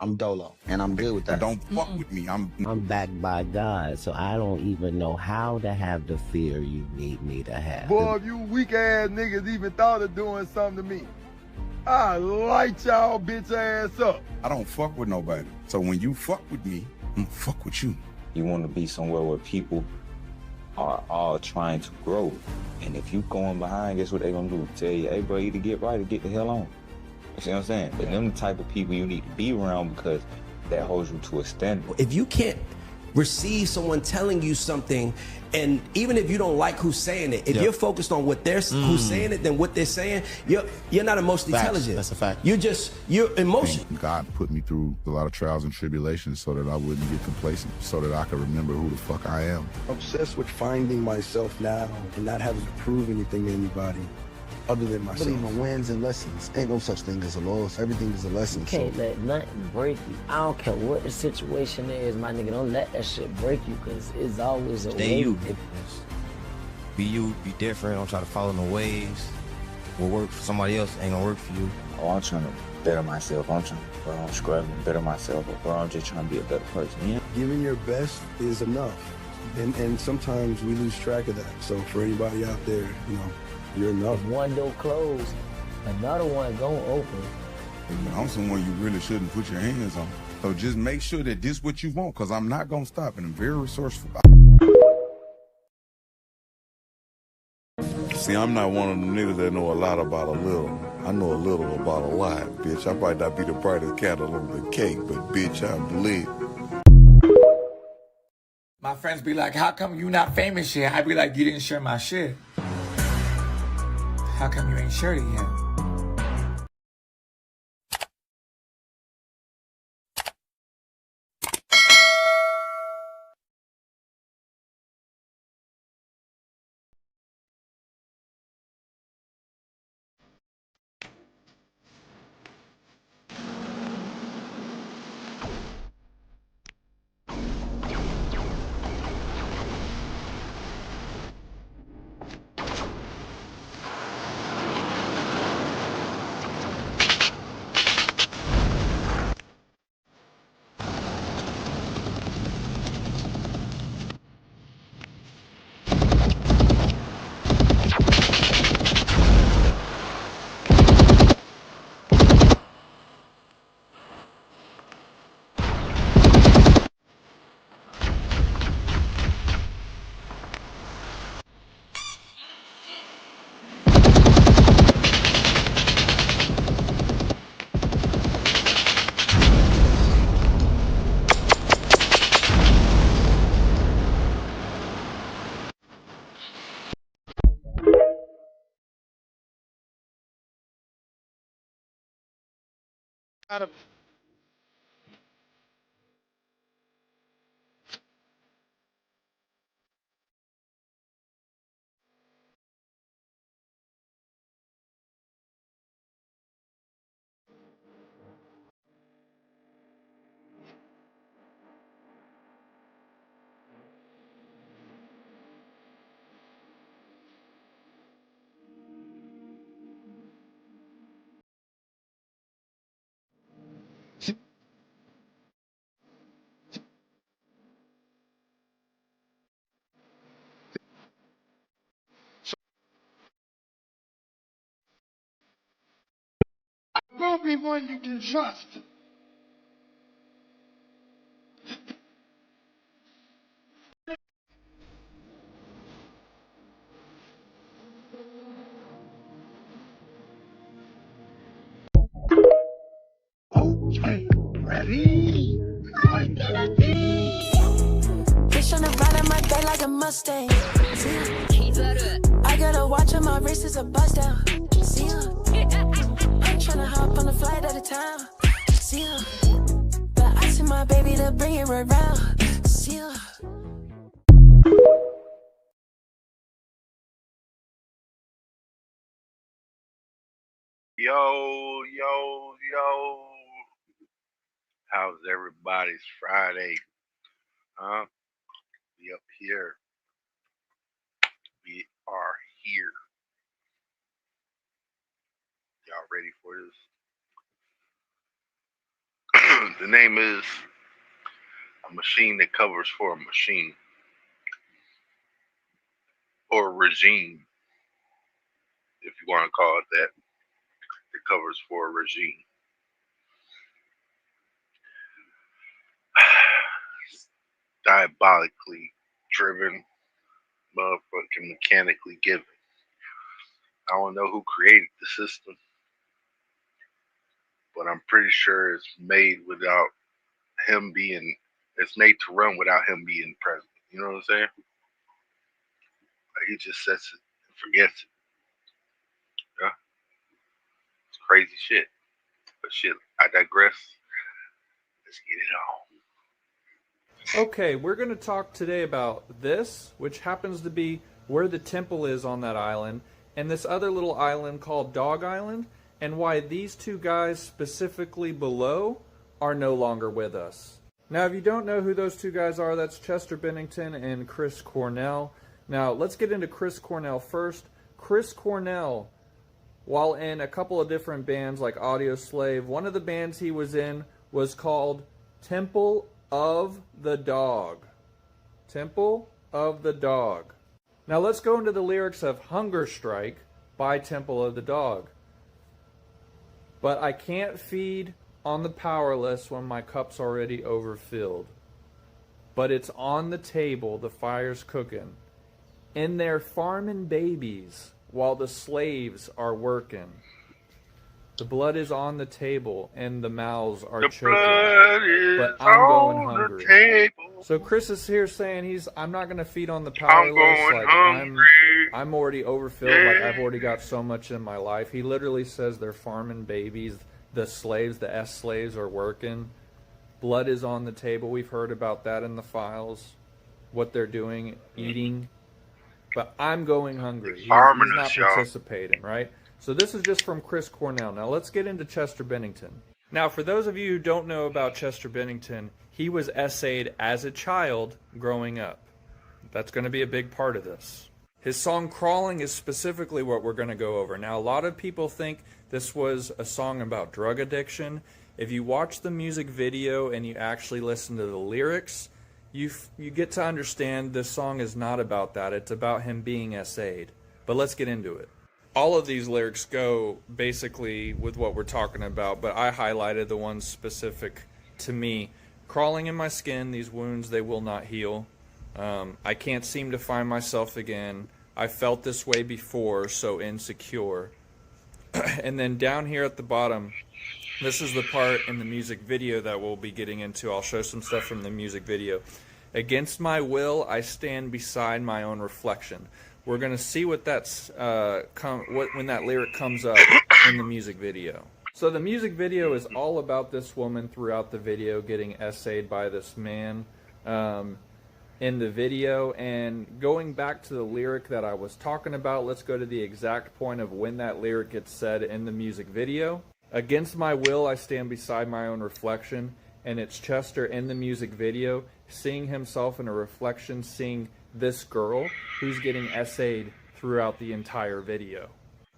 I'm dolo, and I'm good with that. Don't fuck with me. I'm backed by God, so I don't even know how to have the fear you need me to have. Boy, if you weak ass niggas even thought of doing something to me, I light y'all bitch ass up. I don't fuck with nobody. So when you fuck with me, I'm fuck with you. You want to be somewhere where people are all trying to grow. And if you going behind, guess what they gonna do? Tell you, hey bro, either get right or get the hell on. You see what I'm saying? But them the type of people you need to be around because that holds you to a standard. If you can't receive someone telling you something, and even if you don't like who's saying it, if you're focused on what they're who's saying it than what they're saying, you're not emotionally intelligent. That's a fact. You're emotional. God put me through a lot of trials and tribulations so that I wouldn't get complacent, so that I could remember who the fuck I am. Obsessed with finding myself now and not having to prove anything to anybody other than myself. I believe in wins and lessons. Ain't no such thing as a loss. Everything is a lesson. You can't let nothing break you. I don't care what the situation is, my nigga. Don't let that shit break you, because it's always a way. Stay you. Be you, be different. Don't try to follow no ways. What work for somebody else ain't gonna work for you. Oh, I'm trying to better myself. I'm trying to scrub and better myself. Or I'm just trying to be a better person. Yeah. Giving your best is enough. And sometimes we lose track of that. So for anybody out there, you know, you're enough. If one door closed, another one gonna open. I'm someone you really shouldn't put your hands on. So just make sure that this what you want, because I'm not gonna stop, and I'm very resourceful. See, I'm not one of them niggas that know a lot about a little. I know a little about a lot, bitch. I might not be the brightest candle on the cake, but bitch, I'm lit. My friends be like, how come you not famous yet? I be like, you didn't share my shit. How come you ain't shared it yet? Won't be one you can trust. Okay, ready? Bitch on the ride of my day like a Mustang. I got a watch on my wrist, is a bust down. See ya. I'm tryna hop on a flight out of town. See ya. But I see my baby to bring it around. See ya. Yo. How's everybody's Friday? Huh? We up here. We are here. Y'all ready for this? The name is A Machine That Covers for a Machine. Or regime, if you want to call it that. It covers for a regime. Diabolically driven, motherfucking mechanically given. I don't know who created the system, but I'm pretty sure it's made without him being, it's made to run without him being present. You know what I'm saying? Like he just sets it and forgets it. Yeah? It's crazy shit. But shit, I digress. Let's get it on. Okay, we're going to talk today about this, which happens to be where the temple is on that island, and this other little island called Dog Island, and why these two guys specifically below are no longer with us. Now, if you don't know who those two guys are, that's Chester Bennington and Chris Cornell. Now, let's get into Chris Cornell first. Chris Cornell, while in a couple of different bands like Audio Slave, one of the bands he was in was called Temple of the Dog. Temple of the Dog. Now let's go into the lyrics of Hunger Strike by Temple of the Dog. But I can't feed on the powerless when my cup's already overfilled. But it's on the table, the fire's cooking. In there farming babies while the slaves are working. The blood is on the table and the mouths are choking. But I'm going hungry. So Chris is here saying I'm not going to feed on the powerless. I'm already overfilled. Yeah. Like I've already got so much in my life. He literally says they're farming babies. The slaves, the S-slaves are working. Blood is on the table. We've heard about that in the files. What they're doing, eating. But I'm going hungry. He's not participating, right? So this is just from Chris Cornell. Now let's get into Chester Bennington. Now for those of you who don't know about Chester Bennington, he was essayed as a child growing up. That's going to be a big part of this. His song Crawling is specifically what we're going to go over. Now a lot of people think this was a song about drug addiction. If you watch the music video and you actually listen to the lyrics, you get to understand this song is not about that. It's about him being essayed. But let's get into it. All of these lyrics go basically with what we're talking about, but I highlighted the ones specific to me. Crawling in my skin, these wounds, they will not heal. I can't seem to find myself again. I felt this way before, so insecure. And then down here at the bottom, this is the part in the music video that we'll be getting into. I'll show some stuff from the music video. Against my will, I stand beside my own reflection. We're going to see what that's when that lyric comes up in the music video. So the music video is all about this woman throughout the video getting essayed by this man in the video. And going back to the lyric that I was talking about, let's go to the exact point of when that lyric gets said in the music video. Against my will, I stand beside my own reflection. And it's Chester in the music video seeing himself in a reflection, seeing this girl who's getting essayed throughout the entire video.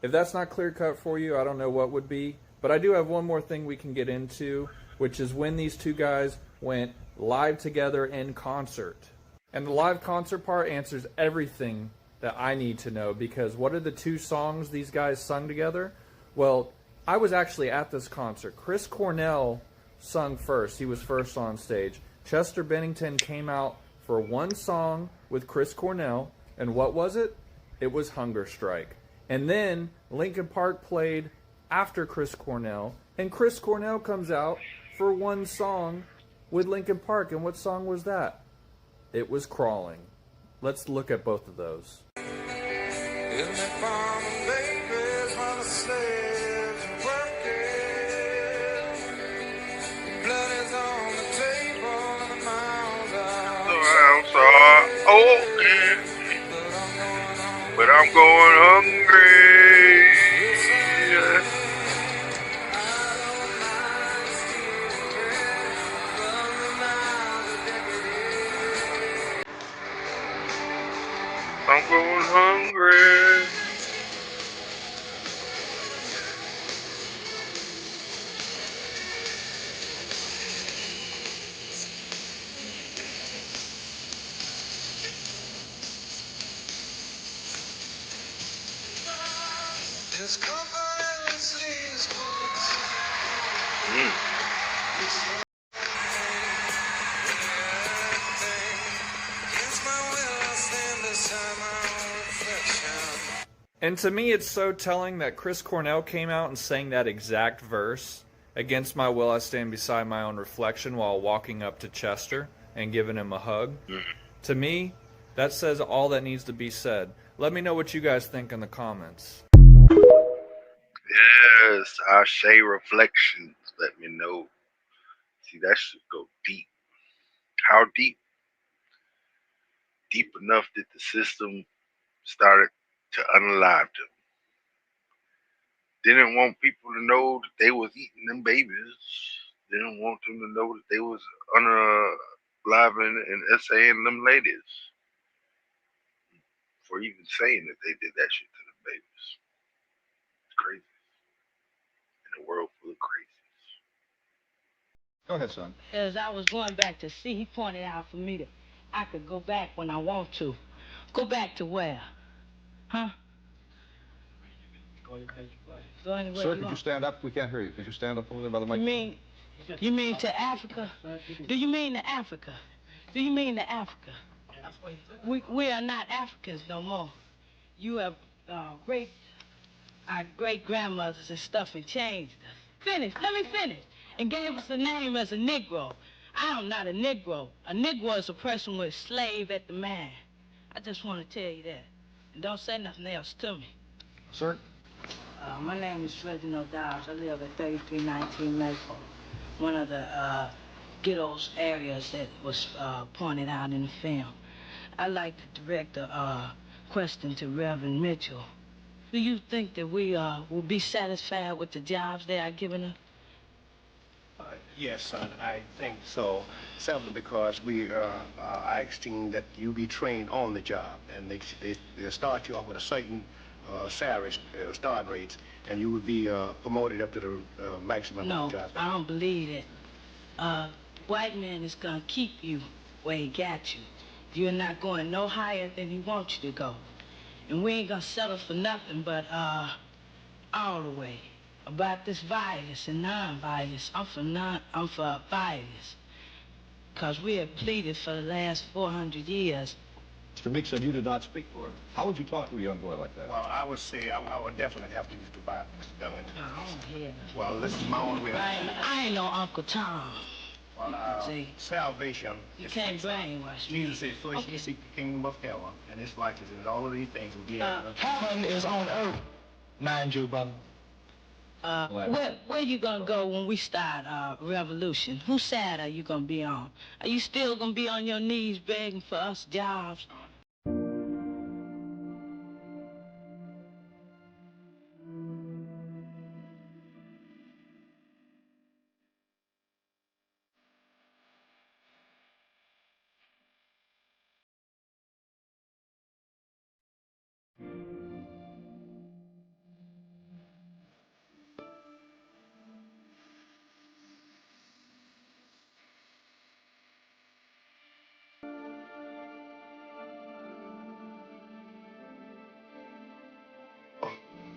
If that's not clear cut for you, I don't know what would be. But I do have one more thing we can get into, which is when these two guys went live together in concert. And the live concert part answers everything that I need to know, because what are the two songs these guys sung together? Well, I was actually at this concert. Chris Cornell sung first. He was first on stage. Chester Bennington came out for one song with Chris Cornell, and what was it? It was Hunger Strike. And then Linkin Park played after Chris Cornell, and Chris Cornell comes out for one song with Linkin Park, and what song was that? It was Crawling. Let's look at both of those. Okay, but I'm going hungry. I'm going hungry. And to me, it's so telling that Chris Cornell came out and sang that exact verse, "Against my will I stand beside my own reflection," while walking up to Chester and giving him a hug. To me, that says all that needs to be said. Let me know what you guys think in the comments. Yes, our Shay reflections. Let me know. See, that should go deep. How deep? Deep enough that the system started to unalive them. Didn't want people to know that they was eating them babies. Didn't want them to know that they was unaliving and essaying them ladies. For even saying that they did that shit to the babies. It's crazy. In a world full of crazies. Go ahead, son. As I was going back to see, he pointed out for me that I could go back when I want to. Go back to where? Huh? Go anywhere. Sir, could you stand up? We can't hear you. Could you stand up over there by the mic? You mean to Africa? Do you mean to Africa? Do you mean to Africa? We are not Africans no more. You have our great grandmothers and stuff and changed us. Let me finish. And gave us a name as a Negro. I am not a Negro. A Negro is a person with a slave at the man. I just want to tell you that. And don't say nothing else to me. Sir? My name is Reginald Dowds. I live at 3319 Maple, one of the ghettos areas that was pointed out in the film. I'd like to direct a question to Reverend Mitchell. Do you think that we will be satisfied with the jobs they are giving us? Yes, son, I think so. Simply because we are asking that you be trained on the job, and they start you off with a certain salary start rates, and you would be promoted up to the maximum. No, I don't believe it. White man is gonna keep you where he got you. You're not going no higher than he wants you to go, and we ain't gonna settle for nothing but all the way. About this violence and non-violence, I'm for violence. Because we have pleaded for the last 400 years. Mr. Mixon, you did not speak for him. How would you talk to a young boy like that? Well, I would say I would definitely have to use the Bible, Mr. Dillon. Oh, yeah. Well, this is my own way. I ain't no Uncle Tom. Well, see, salvation. You can't brainwash me. Jesus said, first you seek the kingdom of heaven, and its righteousness, and all of these things will be added. Heaven is on earth. Mind you, brother. Where you gonna go when we start revolution? Whose side are you gonna be on? Are you still gonna be on your knees begging for us jobs?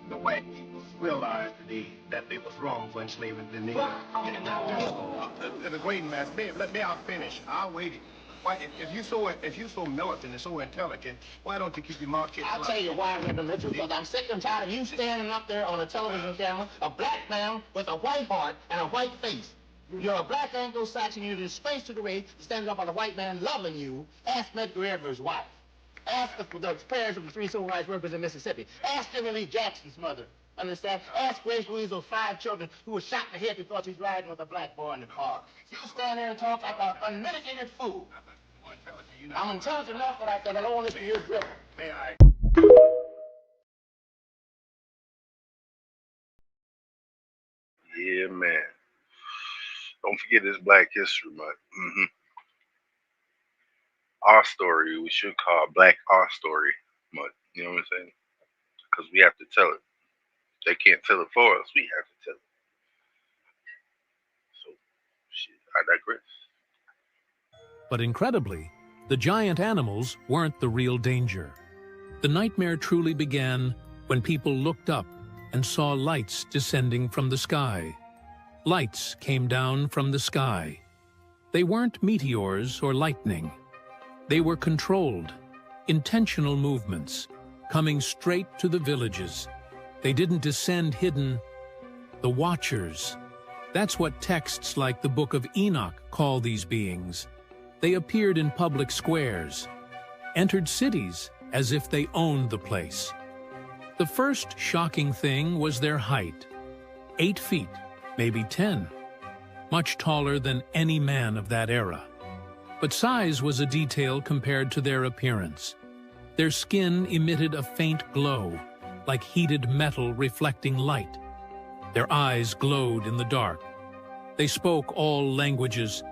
The white people realized that they was wrong for enslaving the Negro. The great man, let me out finish. I'll wait. Why, if you're so militant and so intelligent, why don't you keep your mouth shut? I'll tell you why, Reverend Mitchell, because I'm sick and tired of you standing up there on a television camera, a black man with a white heart and a white face. You're a black Anglo-Saxon, you're disgraced to the race, standing up on a white man loving you. Ask Medgar Evers' wife. Ask the parents of the 3 civil rights workers in Mississippi. Ask Jimmy Lee Jackson's mother. Understand? Ask Grace Louise of 5 children who were shot in the head because she's riding with a black boy in the car. You stand there and talk like an unmitigated fool. I'm intelligent enough, but I don't want to listen to your dribble. May I? Yeah, man. Don't forget this Black History Month. Our story, we should call Black Our Story Month. You know what I'm saying? Because we have to tell it. They can't tell it for us. We have to tell it. So, shit, I digress. But incredibly, the giant animals weren't the real danger. The nightmare truly began when people looked up and saw lights descending from the sky. Lights came down from the sky. They weren't meteors or lightning. They were controlled, intentional movements, coming straight to the villages. They didn't descend hidden. The Watchers. That's what texts like the Book of Enoch call these beings. They appeared in public squares, entered cities as if they owned the place. The first shocking thing was their height. 8 feet, maybe 10. Much taller than any man of that era. But size was a detail compared to their appearance. Their skin emitted a faint glow, like heated metal reflecting light. Their eyes glowed in the dark. They spoke all languages,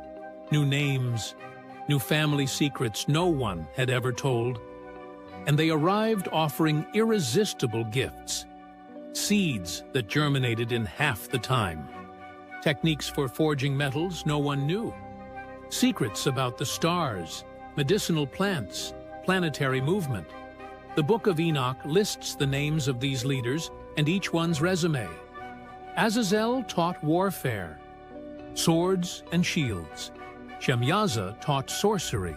knew names, knew family secrets no one had ever told. And they arrived offering irresistible gifts, seeds that germinated in half the time, techniques for forging metals no one knew, secrets about the stars, medicinal plants, planetary movement. The Book of Enoch lists the names of these leaders and each one's resume. Azazel taught warfare, swords and shields. Shemyaza taught sorcery.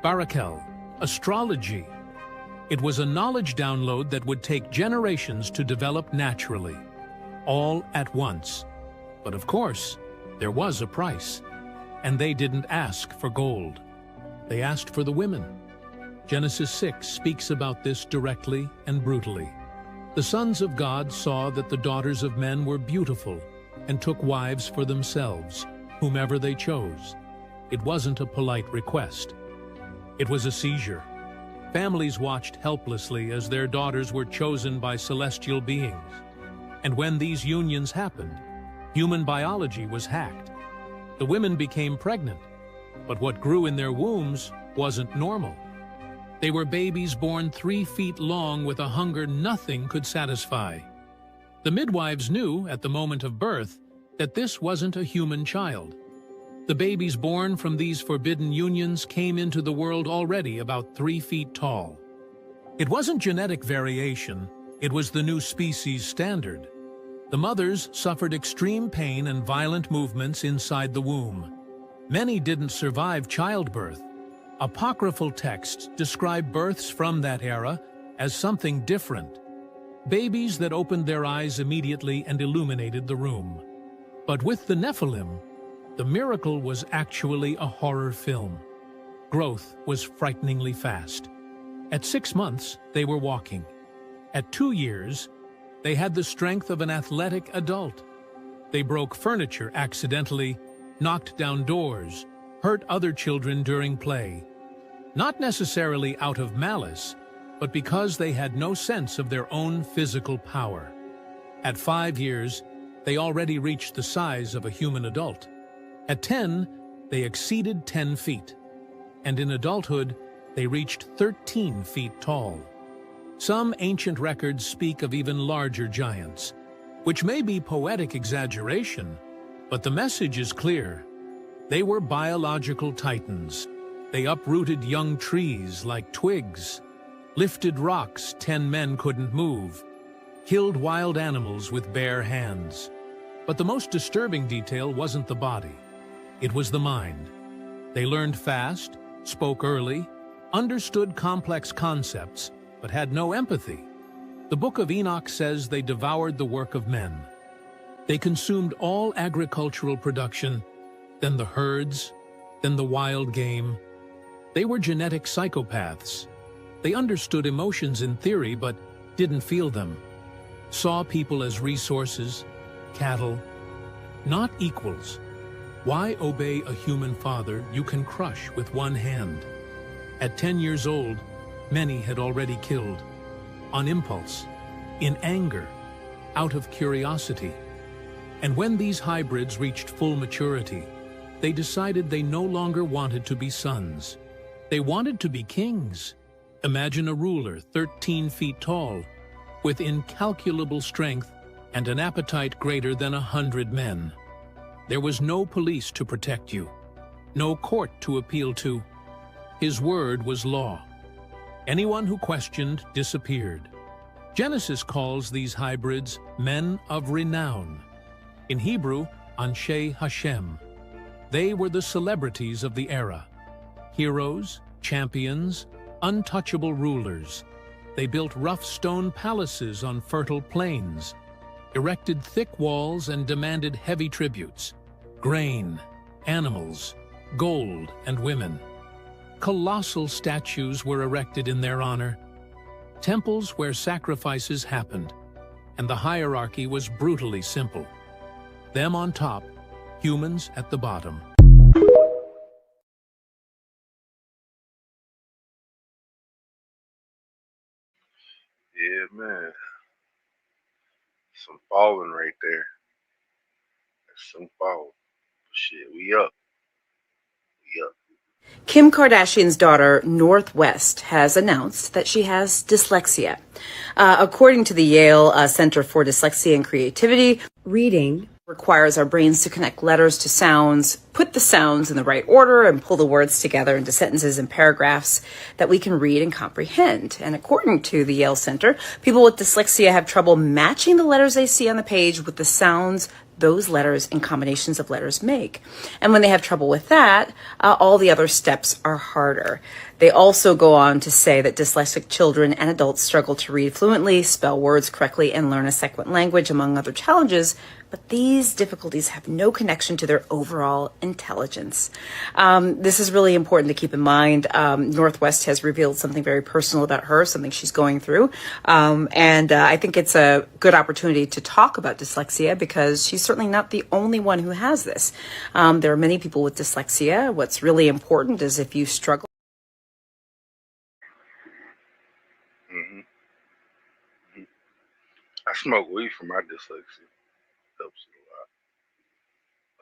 Barakel, astrology. It was a knowledge download that would take generations to develop naturally, all at once. But of course, there was a price, and they didn't ask for gold. They asked for the women. Genesis 6 speaks about this directly and brutally. The sons of God saw that the daughters of men were beautiful and took wives for themselves, whomever they chose. It wasn't a polite request. It was a seizure. Families watched helplessly as their daughters were chosen by celestial beings. And when these unions happened, human biology was hacked. The women became pregnant, but what grew in their wombs wasn't normal. They were babies born 3 feet long with a hunger nothing could satisfy. The midwives knew at the moment of birth that this wasn't a human child. The babies born from these forbidden unions came into the world already about 3 feet tall. It wasn't genetic variation, it was the new species standard. The mothers suffered extreme pain and violent movements inside the womb. Many didn't survive childbirth. Apocryphal texts describe births from that era as something different. Babies that opened their eyes immediately and illuminated the room. But with the Nephilim, the miracle was actually a horror film. Growth was frighteningly fast. At 6 months, they were walking. At 2 years, they had the strength of an athletic adult. They broke furniture accidentally, knocked down doors, hurt other children during play. Not necessarily out of malice, but because they had no sense of their own physical power. At 5 years, they already reached the size of a human adult. At 10, they exceeded 10 feet, and in adulthood, they reached 13 feet tall. Some ancient records speak of even larger giants, which may be poetic exaggeration, but the message is clear. They were biological titans. They uprooted young trees like twigs, lifted rocks 10 men couldn't move, killed wild animals with bare hands. But the most disturbing detail wasn't the body. It was the mind. They learned fast, spoke early, understood complex concepts, but had no empathy. The Book of Enoch says they devoured the work of men. They consumed all agricultural production, then the herds, then the wild game. They were genetic psychopaths. They understood emotions in theory, but didn't feel them. Saw people as resources, cattle, not equals. Why obey a human father you can crush with one hand? At 10 years old, many had already killed. On impulse, in anger, out of curiosity. And when these hybrids reached full maturity, they decided they no longer wanted to be sons. They wanted to be kings. Imagine a ruler 13 feet tall, with incalculable strength and an appetite greater than 100 men. There was no police to protect you, no court to appeal to. His word was law. Anyone who questioned disappeared. Genesis calls these hybrids men of renown. In Hebrew, Anshe Hashem. They were the celebrities of the era. Heroes, champions, untouchable rulers. They built rough stone palaces on fertile plains, erected thick walls and demanded heavy tributes: grain, animals, gold, and women. Colossal statues were erected in their honor, temples where sacrifices happened, and the hierarchy was brutally simple. Them on top, humans at the bottom. Yeah, man. Some falling right there. That's some falling. Shit, we up. We up. Kim Kardashian's daughter, Northwest, has announced that she has dyslexia. According to the Yale Center for Dyslexia and Creativity, reading requires our brains to connect letters to sounds, put the sounds in the right order, and pull the words together into sentences and paragraphs that we can read and comprehend. And according to the Yale Center, people with dyslexia have trouble matching the letters they see on the page with the sounds those letters and combinations of letters make. And when they have trouble with that, all the other steps are harder. They also go on to say that dyslexic children and adults struggle to read fluently, spell words correctly, and learn a second language, among other challenges. But these difficulties have no connection to their overall intelligence. This is really important to keep in mind. Northwest has revealed something very personal about her, something she's going through. And I think it's a good opportunity to talk about dyslexia because she's certainly not the only one who has this. There are many people with dyslexia. What's really important is if you struggle. I smoke weed for my dyslexia. Helps a lot.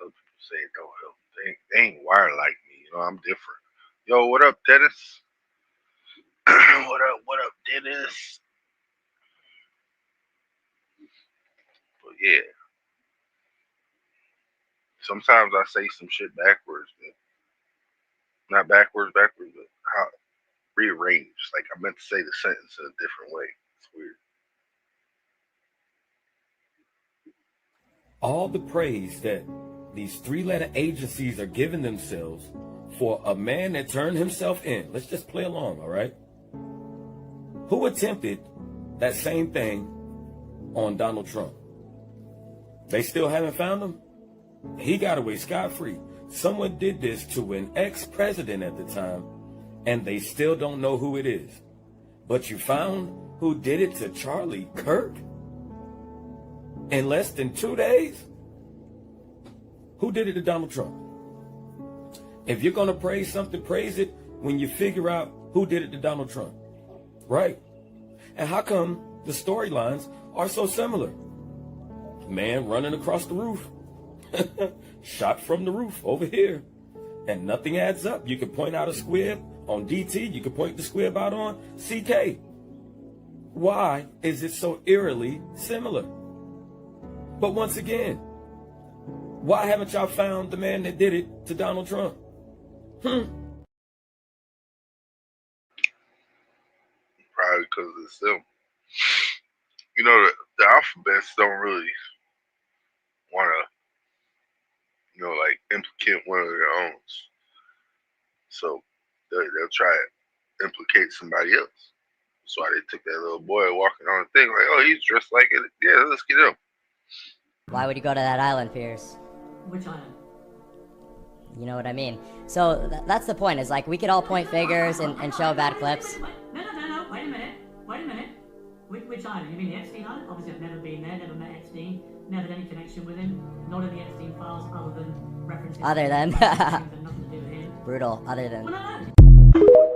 Other people say it don't help. They ain't wired like me. You know, I'm different. Yo, what up, Dennis? What up, Dennis? But yeah. Sometimes I say some shit backwards, but not backwards, but how rearranged. Like I meant to say the sentence in a different way. It's weird. All the praise that these three-letter agencies are giving themselves for a man that turned himself in. Let's just play along, all right? Who attempted that same thing on Donald Trump? They still haven't found him? He got away scot-free. Someone did this to an ex-president at the time, and they still don't know who it is. But you found who did it to Charlie Kirk? In less than 2 days? Who did it to Donald Trump? If you're going to praise something, praise it when you figure out who did it to Donald Trump. Right? And how come the storylines are so similar? Man running across the roof. Shot from the roof over here. And nothing adds up. You can point out a squib on DT. You can point the squib out on CK. Why is it so eerily similar? But once again, why haven't y'all found the man that did it to Donald Trump? Probably because it's them. You know, the alphabets don't really want to, like implicate one of their own. So they'll try to implicate somebody else. That's why they took that little boy walking on the thing, like, oh, he's dressed like it. Yeah, let's get him. Why would you go to that island, Pierce? Which island? You know what I mean? So that's the point, is like we could all point fingers and show bad clips. No, wait a minute. Which island? You mean the Epstein Island? Obviously I've never been there, never met Epstein, never had any connection with him, not in the Epstein files other than references. Other than. Things that nothing to do with him. Brutal, other than. Well, no.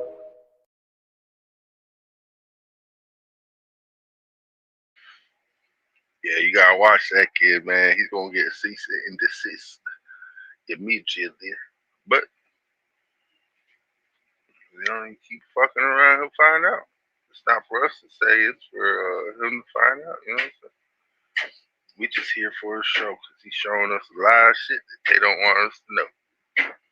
Yeah, you gotta watch that kid, man. He's gonna get cease and desist immediately. But you keep fucking around, he'll find out. It's not for us to say; it's for him to find out. You know what I'm saying? We just here for a show because he's showing us a lot of shit that they don't want us to know.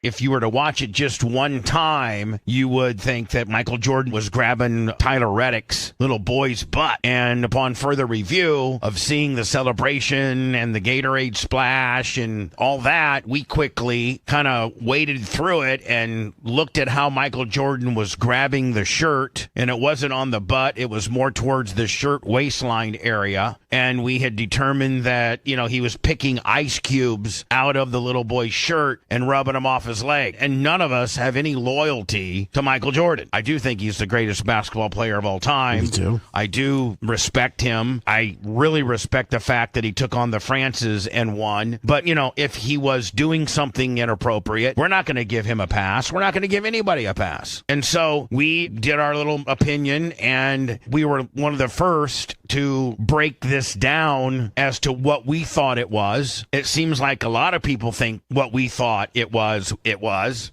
if you were to watch it just one time, you would think that Michael Jordan was grabbing Tyler Reddick's little boy's butt. And upon further review of seeing the celebration and the Gatorade splash and all that, we quickly kind of waded through it and looked at how Michael Jordan was grabbing the shirt, and it wasn't on the butt, it was more towards the shirt waistline area. And we had determined that, you know, he was picking ice cubes out of the little boy's shirt and rubbing them off his leg. And none of us have any loyalty to Michael Jordan. I do think he's the greatest basketball player of all time. Me too. I do respect him. I really respect the fact that he took on the Frances and won. But, you know, if he was doing something inappropriate, we're not going to give him a pass. We're not going to give anybody a pass. And so we did our little opinion, and we were one of the first to break this down as to what we thought it was. It seems like a lot of people think what we thought it was.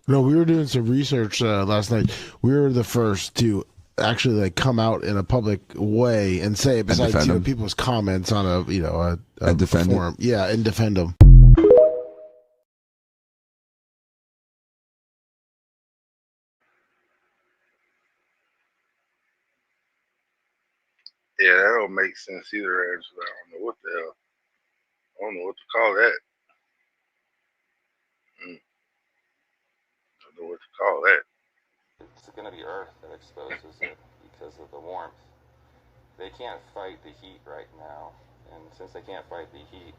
No, we were doing some research last night. We were the first to actually like come out in a public way and say it, besides people's comments on a defend forum. Yeah, and defend them. Yeah, that don't make sense either. Actually, I don't know what the hell. I don't know what to call that. I don't know what to call that. It's going to be Earth that exposes it because of the warmth. They can't fight the heat right now, and since they can't fight the heat,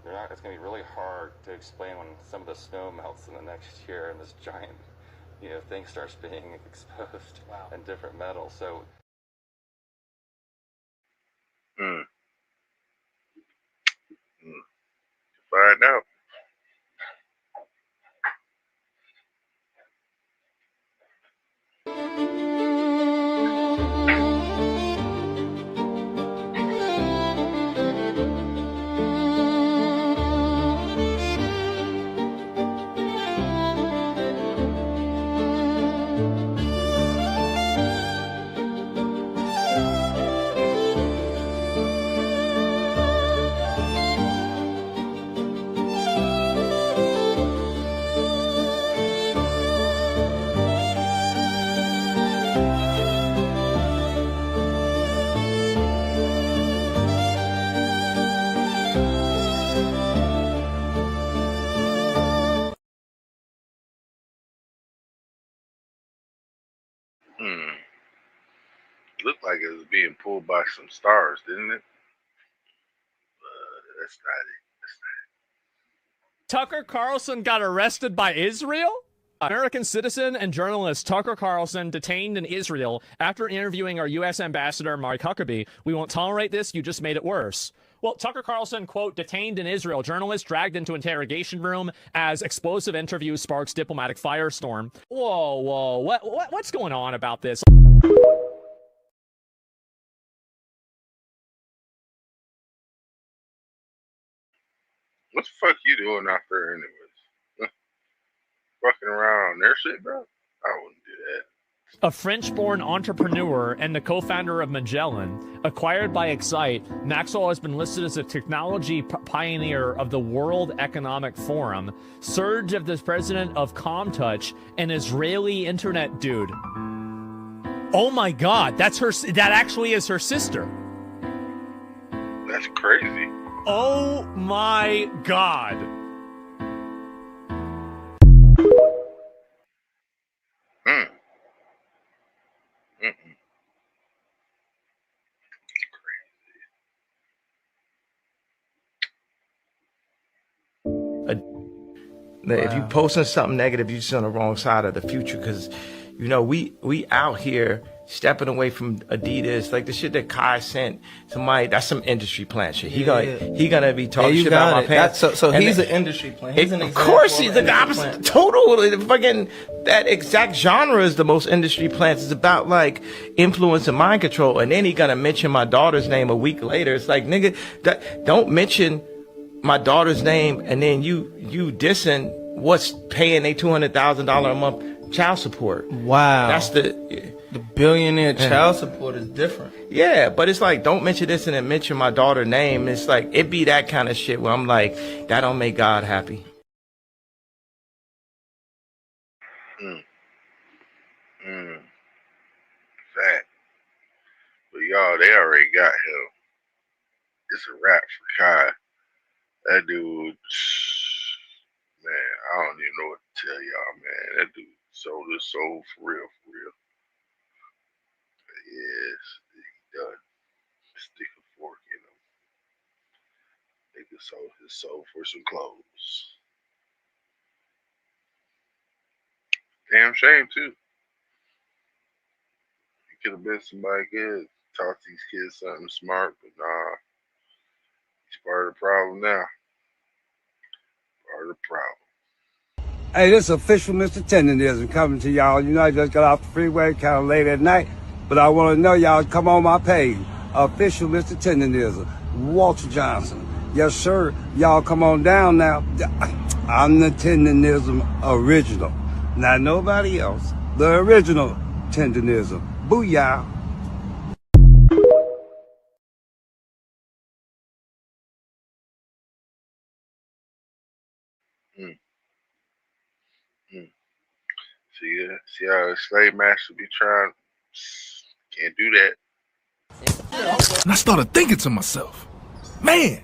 it's going to be really hard to explain when some of the snow melts in the next year and this giant, thing starts being exposed and different metals. So. Find out. Looked like it was being pulled by some stars, didn't it? That's not it. Tucker Carlson got arrested by Israel? American citizen and journalist Tucker Carlson detained in Israel after interviewing our U.S. ambassador Mark Huckabee. We won't tolerate this. You just made it worse. Well, Tucker Carlson, quote, detained in Israel. Journalist dragged into interrogation room as explosive interview sparks diplomatic firestorm. Whoa. What's going on about this? What the fuck you doing out there anyways? Fucking around on their shit, bro? I wouldn't do that. A French-born entrepreneur and the co-founder of Magellan, acquired by Excite, Maxwell has been listed as a technology pioneer of the World Economic Forum, Serge of the president of ComTouch, an Israeli internet dude. Oh my God, that's her. That actually is her sister. That's crazy. Oh my God. If you posting something negative, you're just on the wrong side of the future, because we out here stepping away from Adidas, like the shit that Kai sent somebody. That's some industry plant shit. He gonna be talking shit about my pants. So he's an industry plant. Of course, he's the opposite. Total fucking that exact genre is the most industry plants. It's about like influence and mind control, and then he gonna mention my daughter's name a week later. It's like, nigga, don't mention my daughter's name, and then you dissing what's paying a $200,000 a month child support. Wow, that's the billionaire child support is different. Yeah, but it's like, don't mention this and then mention my daughter's name. It's like, it be that kind of shit where I'm like, that don't make God happy. Fact. But y'all, they already got him. It's a wrap for Kai. That dude, man, I don't even know what to tell y'all, man. That dude sold his soul for real, for real. Yes, he done. Stick a fork in him. Nigga sold his soul for some clothes. Damn shame too. He could have been somebody good. Taught these kids something smart, but nah. He's part of the problem now. Part of the problem. Hey, this is official Mr. Tendenism coming to y'all. You know, I just got off the freeway kind of late at night, but I want to know y'all come on my page. Official Mr. Tendenism, Walter Johnson. Yes, sir. Y'all come on down now. I'm the Tendenism original. Not nobody else. The original Tendenism. Booyah. See how a slave master be trying? Can't do that. And I started thinking to myself, man,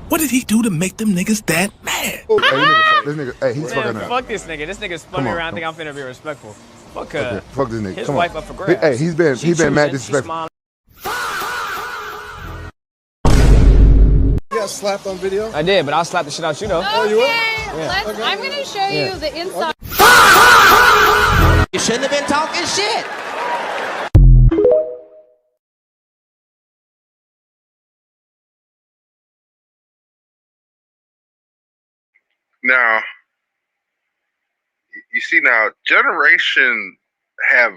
what did he do to make them niggas that mad? Hey, this nigga, hey, he's fucking up. Fuck this nigga. This nigga spun me around. Think I'm finna be respectful. Fuck okay, fuck this nigga. His Come wife on. up for grabs. Hey, he's been mad disrespectful. You got slapped on video? I did, but I'll slap the shit out you though. Oh, you will? Yeah. Okay. I'm gonna show you the inside. You shouldn't have been talking shit. Now, you see now, generation have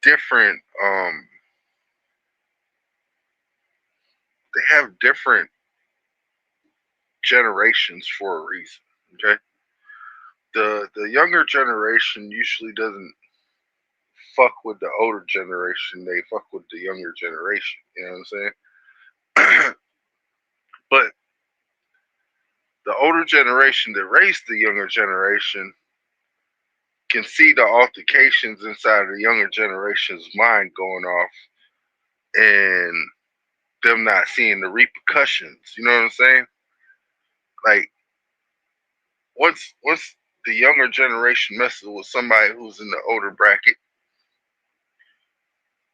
different, they have different generations for a reason, okay? The younger generation usually doesn't fuck with the older generation, they fuck with the younger generation, you know what I'm saying? But the older generation that raised the younger generation can see the altercations inside of the younger generation's mind going off and them not seeing the repercussions. You know what I'm saying? Like once the younger generation messes with somebody who's in the older bracket,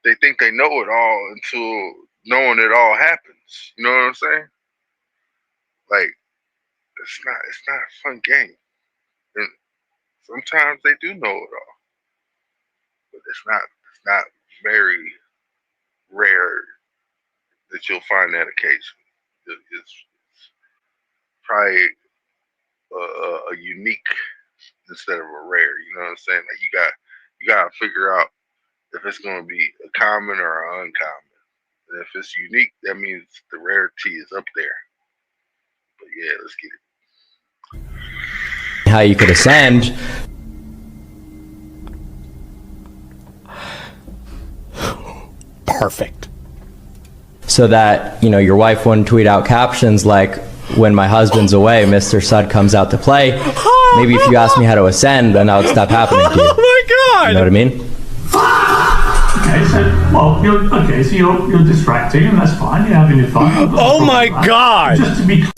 they think they know it all until knowing it all happens. You know what I'm saying? Like it's not a fun game. And sometimes they do know it all. But it's not very rare that you'll find that occasion. It's probably a unique instead of a rare. You know what I'm saying? Like you gotta figure out if it's gonna be a common or an uncommon. And if it's unique, that means the rarity is up there. But yeah, let's get it. How you could ascend. Perfect. So that, you know, your wife wouldn't tweet out captions like, when my husband's away, Mr. Sud comes out to play. Maybe if you asked me how to ascend, then that would stop happening to you. Oh my God! You know what I mean? Okay, so you're distracting, and that's fine. You're having your fun. Oh my God! Just to be. Damn,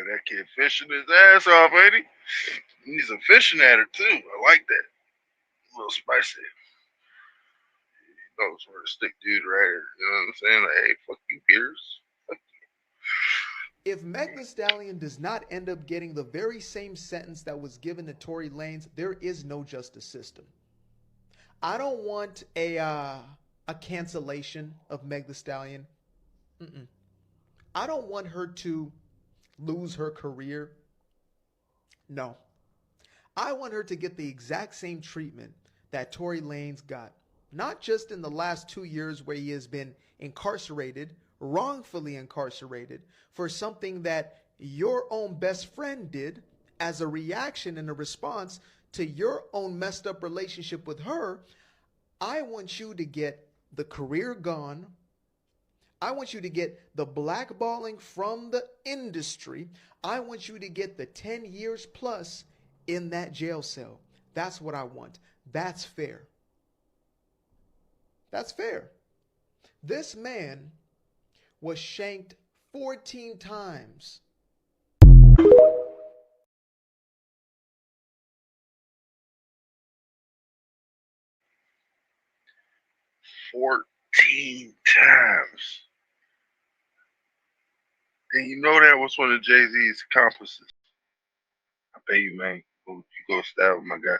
that kid fishing his ass off, ain't he? He's a fishing at it too. I like that. A little spicy. Knows where to stick dude right here. You know what I'm saying? Like, hey, fuck you, Pierce. If Meg Thee Stallion does not end up getting the very same sentence that was given to Tory Lanez, there is no justice system. I don't want a cancellation of Meg Thee Stallion. I don't want her to lose her career. No. I want her to get the exact same treatment that Tory Lanez got. Not just in the last 2 years where he has been incarcerated, wrongfully incarcerated, for something that your own best friend did as a reaction and a response to your own messed up relationship with her. I want you to get the career gone. I want you to get the blackballing from the industry. I want you to get the 10 years plus in that jail cell. That's what I want. That's fair. That's fair. This man was shanked 14 times. times. And you know that was one of Jay-Z's accomplices. I pay you, man. You go stab him, I got you.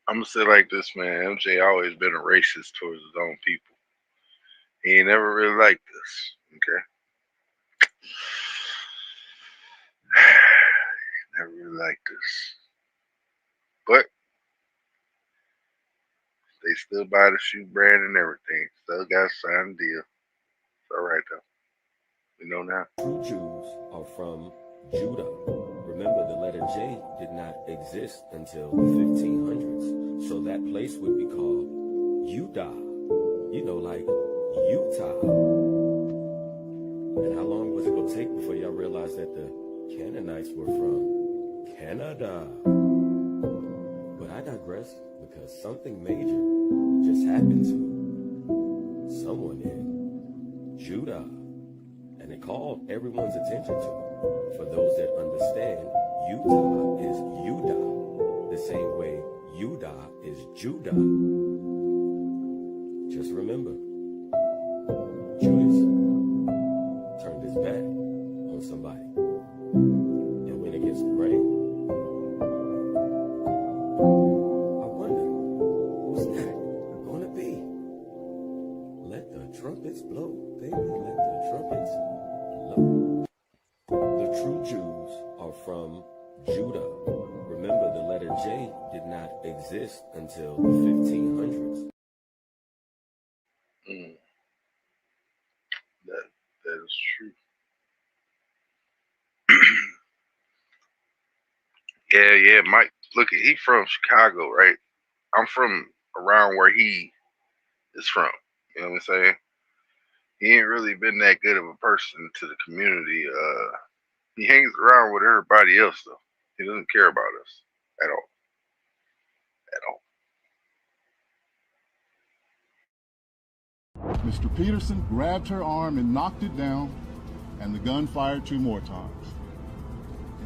I'm gonna say like this, man. MJ always been a racist towards his own people. He ain't never really liked this. Okay. Never really liked this. But they still buy the shoe brand and everything. Still got a signed deal. It's alright though. We know now. True Jews are from Judah. Remember, the letter J did not exist until the 1500s. So that place would be called Utah. You know, like Utah. And how long was it going to take before y'all realized that the Canaanites were from Canada? But I digress, because something major just happened to someone in Judah. And it called everyone's attention to it. For those that understand, Utah is Judah, the same way Judah is Judah. Just remember, Judas turned his back on somebody and went against the grain. I wonder, who's that gonna be? Let the trumpets blow, baby, let the trumpets blow. The true Jews are from Judah. Remember, the letter J did not exist until the 1500s. That is true. Yeah, Mike. Look, he from Chicago, right? I'm from around where he is from. You know what I'm saying? He ain't really been that good of a person to the community. He hangs around with everybody else, though. He doesn't care about us at all. At all. Mr. Peterson grabbed her arm and knocked it down, and the gun fired 2 more times.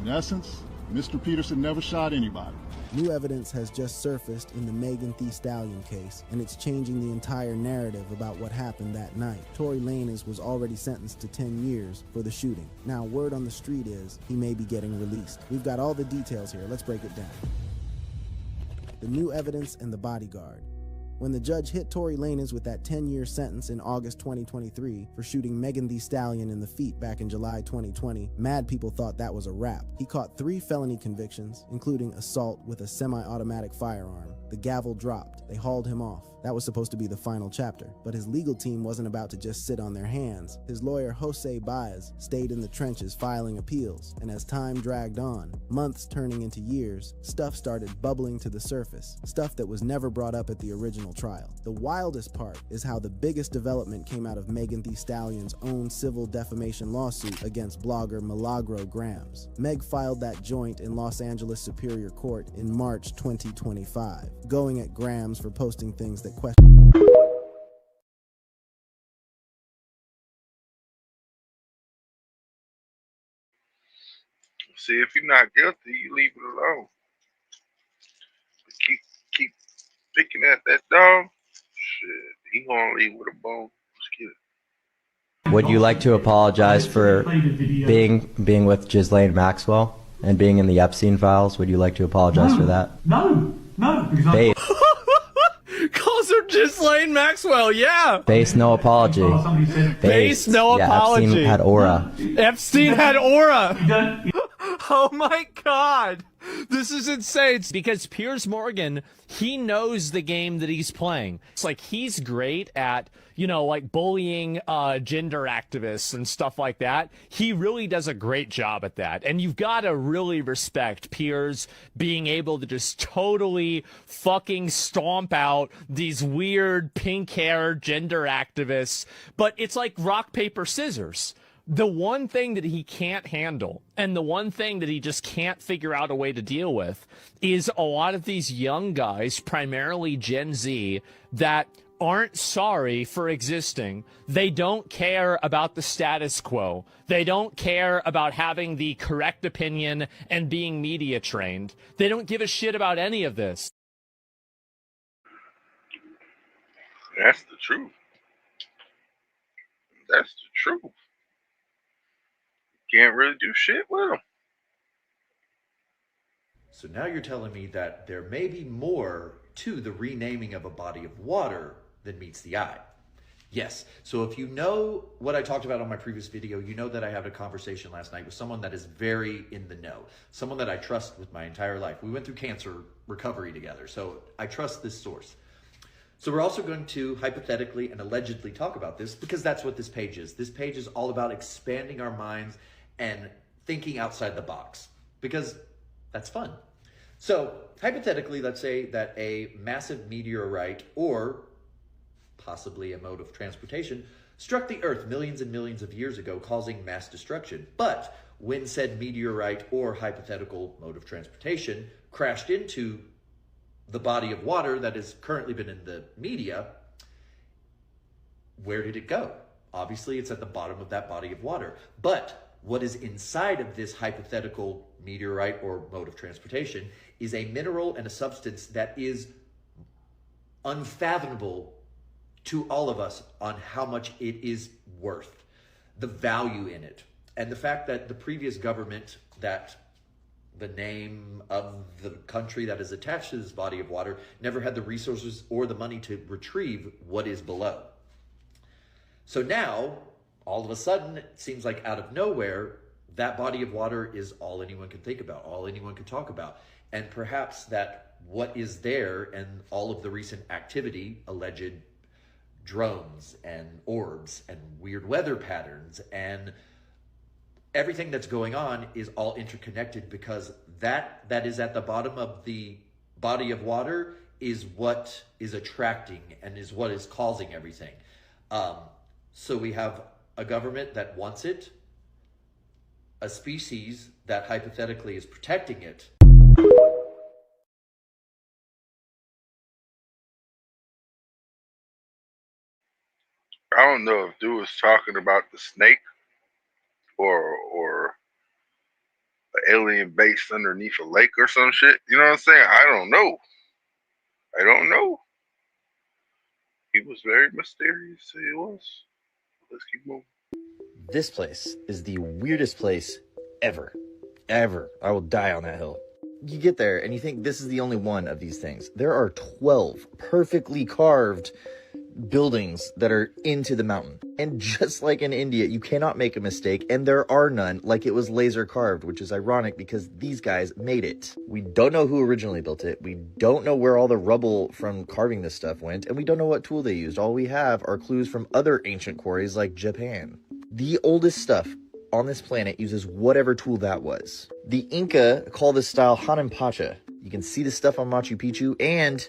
In essence, Mr. Peterson never shot anybody. New evidence has just surfaced in the Megan Thee Stallion case, and it's changing the entire narrative about what happened that night. Tory Lanez was already sentenced to 10 years for the shooting. Now, word on the street is he may be getting released. We've got all the details here. Let's break it down. The new evidence and the bodyguard. When the judge hit Tory Lanez with that 10-year sentence in August 2023 for shooting Megan Thee Stallion in the feet back in July 2020, mad people thought that was a wrap. He caught 3 felony convictions, including assault with a semi-automatic firearm. The gavel dropped. They hauled him off. That was supposed to be the final chapter. But his legal team wasn't about to just sit on their hands. His lawyer, Jose Baez, stayed in the trenches filing appeals. And as time dragged on, months turning into years, stuff started bubbling to the surface. Stuff that was never brought up at the original criminal trial. The wildest part is how the biggest development came out of Megan Thee Stallion's own civil defamation lawsuit against blogger Milagro Grams. Meg filed that joint in Los Angeles Superior Court in March 2025, going at Grams for posting things that question. See, if you're not guilty, you leave it alone. But keep picking at that dog. Shit, he gonna leave with a bone. Let's get it. Would you like to apologize for being with Ghislaine Maxwell and being in the Epstein files? Would you like to apologize for that? No. Base, Calls her Ghislaine Maxwell, yeah. base no apology. Base no apology. Epstein had aura. Epstein had aura. Oh my god. This is insane. Because Piers Morgan, he knows the game that he's playing. It's like he's great at, like bullying gender activists and stuff like that. He really does a great job at that. And you've got to really respect Piers being able to just totally fucking stomp out these weird pink-haired gender activists. But it's like rock, paper, scissors. The one thing that he can't handle and the one thing that he just can't figure out a way to deal with is a lot of these young guys, primarily Gen Z, that aren't sorry for existing. They don't care about the status quo. They don't care about having the correct opinion and being media trained. They don't give a shit about any of this. That's the truth. That's the truth. Can't really do shit with them. So now you're telling me that there may be more to the renaming of a body of water than meets the eye. Yes, so if you know what I talked about on my previous video, you know that I had a conversation last night with someone that is very in the know, someone that I trust with my entire life. We went through cancer recovery together, so I trust this source. So we're also going to hypothetically and allegedly talk about this because that's what this page is. This page is all about expanding our minds and thinking outside the box because that's fun. So hypothetically, let's say that a massive meteorite or possibly a mode of transportation struck the Earth millions and millions of years ago, causing mass destruction. But when said meteorite or hypothetical mode of transportation crashed into the body of water that has currently been in the media, where did it go? Obviously, it's at the bottom of that body of water. But what is inside of this hypothetical meteorite or mode of transportation is a mineral and a substance that is unfathomable to all of us on how much it is worth, the value in it. And the fact that the previous government, that the name of the country that is attached to this body of water, never had the resources or the money to retrieve what is below. So now, all of a sudden, it seems like out of nowhere, that body of water is all anyone can think about, all anyone can talk about. And perhaps that what is there and all of the recent activity, alleged drones and orbs and weird weather patterns and everything that's going on is all interconnected because that is at the bottom of the body of water is what is attracting and is what is causing everything. So we have a government that wants it, a species that hypothetically is protecting it. I don't know if dude was talking about the snake or an alien base underneath a lake or some shit. You know what I'm saying? I don't know. He was very mysterious. He was. Let's keep moving. This place is the weirdest place ever. Ever. I will die on that hill. You get there and you think this is the only one of these things. There are 12 perfectly carved buildings that are into the mountain. And just like in India, you cannot make a mistake, and there are none, like it was laser carved, which is ironic because these guys made it. We don't know who originally built it. We don't know where all the rubble from carving this stuff went, and we don't know what tool they used. All we have are clues from other ancient quarries like Japan. The oldest stuff on this planet uses whatever tool that was. The Inca call this style Hanan Pacha. You can see the stuff on Machu Picchu, and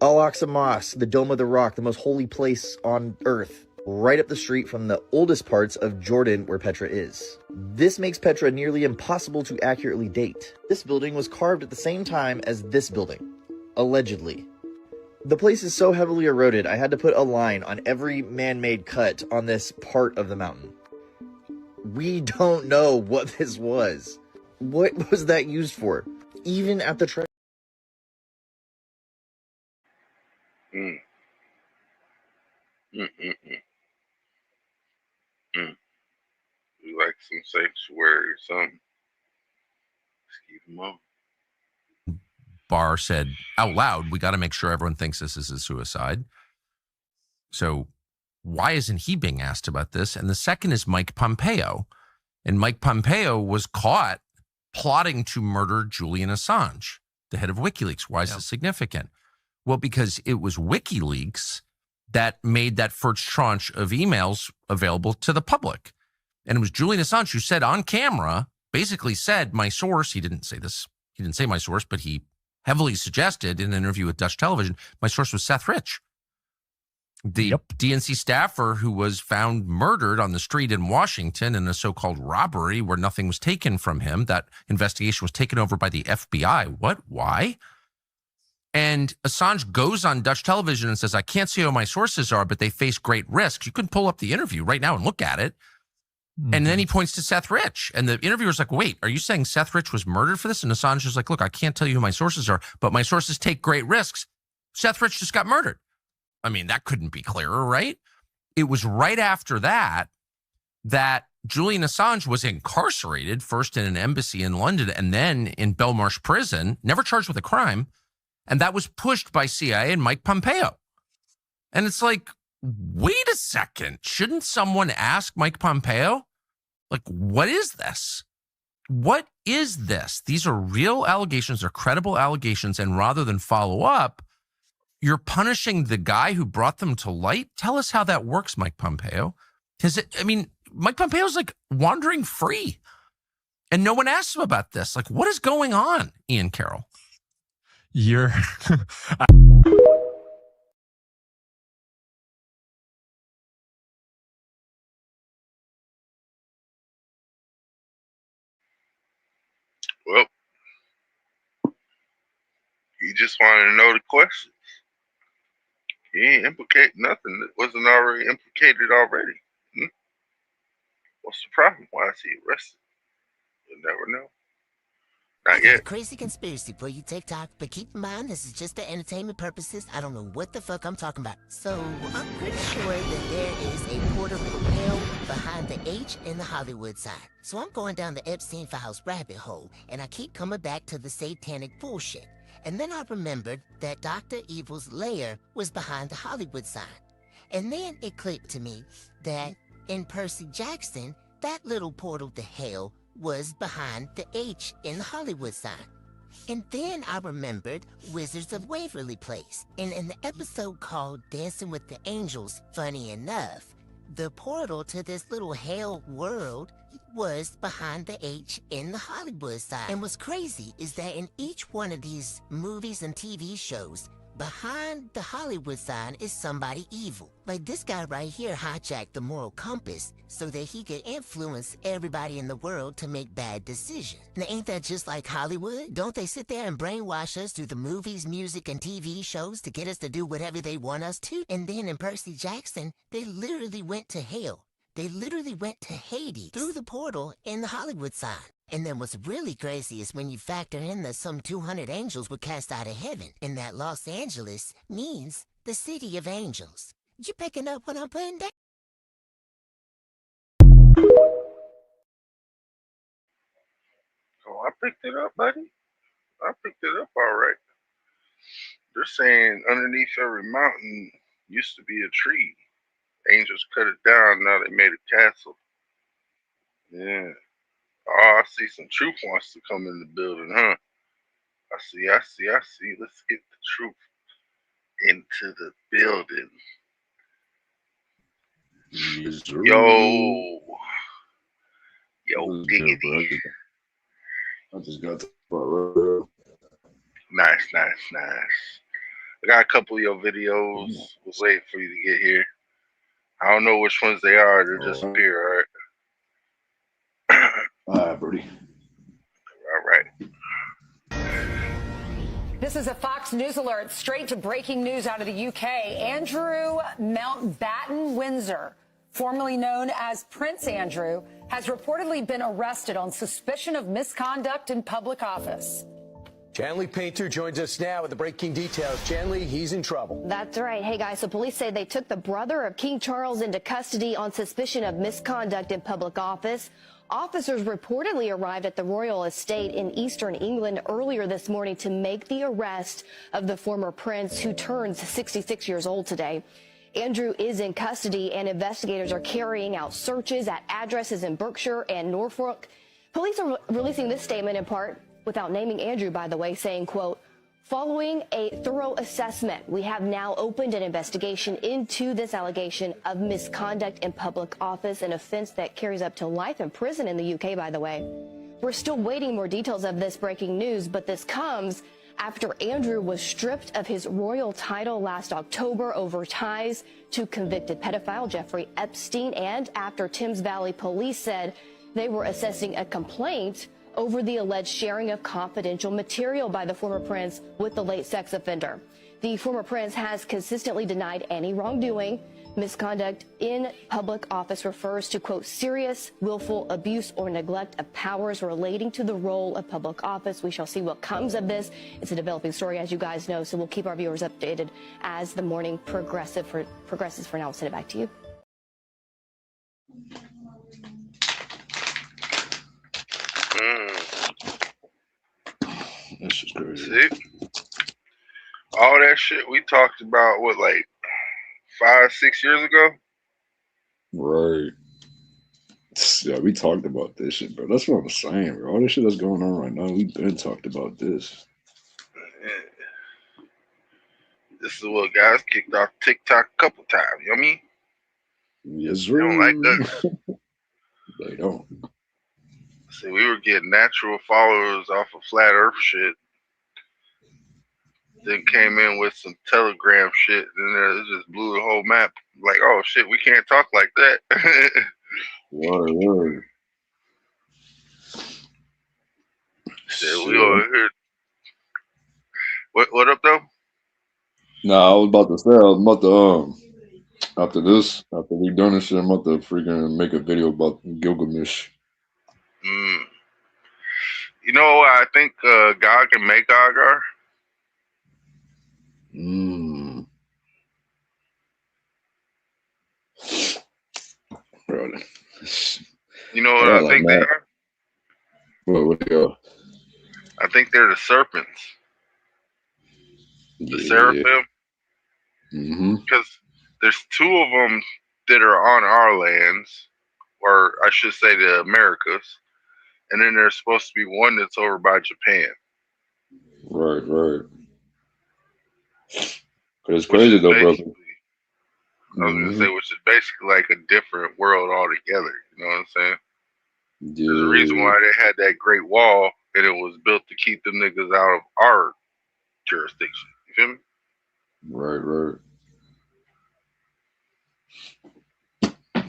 Al-Aqsa Mosque, the Dome of the Rock, the most holy place on earth, right up the street from the oldest parts of Jordan where Petra is. This makes Petra nearly impossible to accurately date. This building was carved at the same time as this building, allegedly. The place is so heavily eroded, I had to put a line on every man-made cut on this part of the mountain. We don't know what this was. What was that used for? Even at the treasure. Mm. Mm-mm-mm. Mm. We like some sanctuary or something. Let's keep them on. Barr said out loud, we got to make sure everyone thinks this is a suicide. So why isn't he being asked about this? And the second is Mike Pompeo. And Mike Pompeo was caught plotting to murder Julian Assange, the head of WikiLeaks. Why is this significant? Well, because it was WikiLeaks that made that first tranche of emails available to the public. And it was Julian Assange who said on camera, basically said, my source, he didn't say this, he didn't say my source, but he heavily suggested in an interview with Dutch television, my source was Seth Rich, the DNC staffer who was found murdered on the street in Washington in a so-called robbery where nothing was taken from him. That investigation was taken over by the FBI. What? Why? And Assange goes on Dutch television and says, I can't see who my sources are, but they face great risks. You can pull up the interview right now and look at it. And then he points to Seth Rich. And the interviewer's like, wait, are you saying Seth Rich was murdered for this? And Assange is like, look, I can't tell you who my sources are, but my sources take great risks. Seth Rich just got murdered. I mean, that couldn't be clearer, right? It was right after that Julian Assange was incarcerated, first in an embassy in London and then in Belmarsh prison, never charged with a crime. And that was pushed by CIA and Mike Pompeo. And it's like, wait a second. Shouldn't someone ask Mike Pompeo? Like, what is this? What is this? These are real allegations, they're credible allegations. And rather than follow up, you're punishing the guy who brought them to light. Tell us how that works, Mike Pompeo. Because, Mike Pompeo's like wandering free. And no one asks him about this. Like, what is going on, Ian Carroll? You're... Well, he just wanted to know the questions. He ain't implicate nothing that wasn't already implicated already. What's the problem? Why is he arrested? You'll never know. Not yet. Crazy conspiracy for you, TikTok, but keep in mind this is just for entertainment purposes. I don't know what the fuck I'm talking about. So I'm pretty sure that there is a portal of hell behind the H in the Hollywood sign. So I'm going down the Epstein Files rabbit hole, and I keep coming back to the satanic bullshit. And then I remembered that Dr. Evil's lair was behind the Hollywood sign. And then it clicked to me that in Percy Jackson, that little portal to hell was behind the H in the Hollywood sign. And then I remembered Wizards of Waverly Place. And in the episode called Dancing with the Angels, funny enough, the portal to this little hell world was behind the H in the Hollywood sign. And what's crazy is that in each one of these movies and TV shows, behind the Hollywood sign is somebody evil. Like this guy right here hijacked the moral compass so that he could influence everybody in the world to make bad decisions. Now ain't that just like Hollywood? Don't they sit there and brainwash us through the movies, music, and TV shows to get us to do whatever they want us to? And then in Percy Jackson, they literally went to hell. They literally went to Hades through the portal in the Hollywood sign. And then what's really crazy is when you factor in that some 200 angels were cast out of heaven, and that Los Angeles means the city of angels. You picking up what I'm putting down? Oh, I picked it up, buddy. I picked it up all right. They're saying underneath every mountain used to be a tree. Angels cut it down, now they made a castle. Yeah. Oh, I see some truth wants to come in the building, huh? I see. Let's get the truth into the building. Yo, diggity. I just got the part right. Nice. I got a couple of your videos. Was waiting for you to get here. I don't know which ones they are. They'll disappear. All right. All right, Brody. All right. This is a Fox News alert. Straight to breaking news out of the UK. Andrew Mountbatten Windsor, formerly known as Prince Andrew, has reportedly been arrested on suspicion of misconduct in public office. Chanley Painter joins us now with the breaking details. Chanley, he's in trouble. That's right. Hey, guys, so police say they took the brother of King Charles into custody on suspicion of misconduct in public office. Officers reportedly arrived at the royal estate in eastern England earlier this morning to make the arrest of the former prince, who turns 66 years old today. Andrew is in custody, and investigators are carrying out searches at addresses in Berkshire and Norfolk. Police are releasing this statement in part without naming Andrew, by the way, saying, quote, following a thorough assessment, we have now opened an investigation into this allegation of misconduct in public office, an offense that carries up to life in prison in the UK, by the way. We're still waiting more details of this breaking news, but this comes after Andrew was stripped of his royal title last October over ties to convicted pedophile Jeffrey Epstein, and after Thames Valley police said they were assessing a complaint over the alleged sharing of confidential material by the former prince with the late sex offender. The former prince has consistently denied any wrongdoing. Misconduct in public office refers to, quote, serious, willful abuse or neglect of powers relating to the role of public office. We shall see what comes of this. It's a developing story, as you guys know, so we'll keep our viewers updated as the morning progresses. For now, I'll send it back to you. That's just crazy. See? All that shit we talked about, what, like 5, 6 years ago? Right. Yeah, we talked about this shit, bro. That's what I'm saying, bro. All this shit that's going on right now, we've been talked about this. Yeah. This is what guys kicked off TikTok a couple times. You know what I mean? Yes, They don't like us. They don't. See, we were getting natural followers off of flat earth shit. Then came in with some Telegram shit, and it just blew the whole map. Like, oh shit, we can't talk like that. Word. Shit, we over here. What up though? Nah, I was about to say, I was about to, after we done this shit, I'm about to freaking make a video about Gilgamesh. You know what I think Gog and Magog are? Bro. You know what I think they are? What they are? I think they're the serpents. The seraphim. Because there's 2 of them that are on our lands, or I should say the Americas, and then there's supposed to be one that's over by Japan. Right. But it's crazy though, bro. I was gonna say, which is basically like a different world altogether. You know what I'm saying? Yeah. There's a reason why they had that Great Wall, and it was built to keep them niggas out of our jurisdiction. You feel me? Right.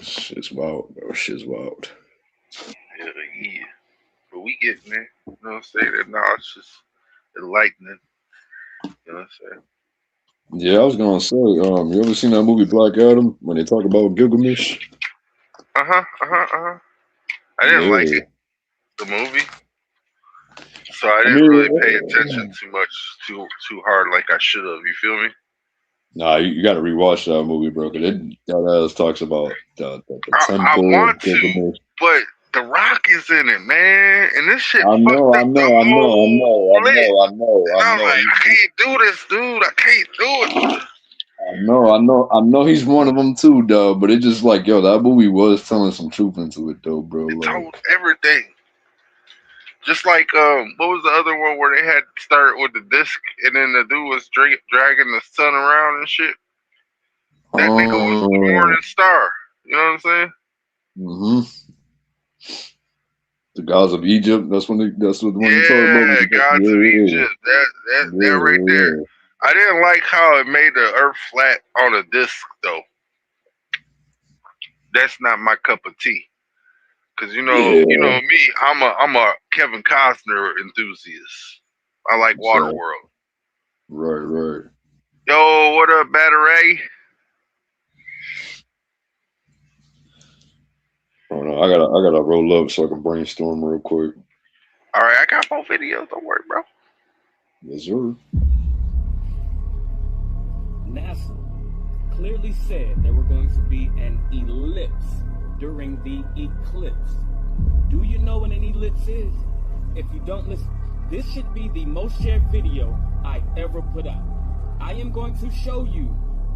Shit's wild, bro. Shit's wild. Yeah. But we getting there. You know what I'm saying? That knowledge is enlightening. You know what I'm saying? Yeah, I was gonna say, you ever seen that movie Black Adam when they talk about Gilgamesh? I didn't like it, the movie. So I didn't really pay attention too hard like I should have. You feel me? Nah, you got to rewatch that movie, bro. Cause that ass talks about the temple. I want to, but The Rock is in it, man, and this shit. I know. I'm like, I can't do this, dude. I can't do it. I know. He's one of them too, though. But it just like, yo, that movie was telling some truth into it, though, bro. It told everything. Just like what was the other one where they had to start with the disc, and then the dude was dragging the sun around and shit. That nigga was the Morning Star. You know what I'm saying? The gods of Egypt. That's what the one you talking about. Yeah, gods of Egypt. That right there. I didn't like how it made the Earth flat on a disc, though. That's not my cup of tea. Cause you know Yeah. me, I'm a Kevin Costner enthusiast. I like So, Waterworld. right. Yo, what up, Battery? Oh no, I gotta roll up so I can brainstorm real quick. All right, I got more videos. Don't worry, bro. Yes, sir. NASA clearly said there were going to be an ellipse during the eclipse. Do you know what an ellipse is? If you don't listen, this should be the most shared video I ever put out. I am going to show you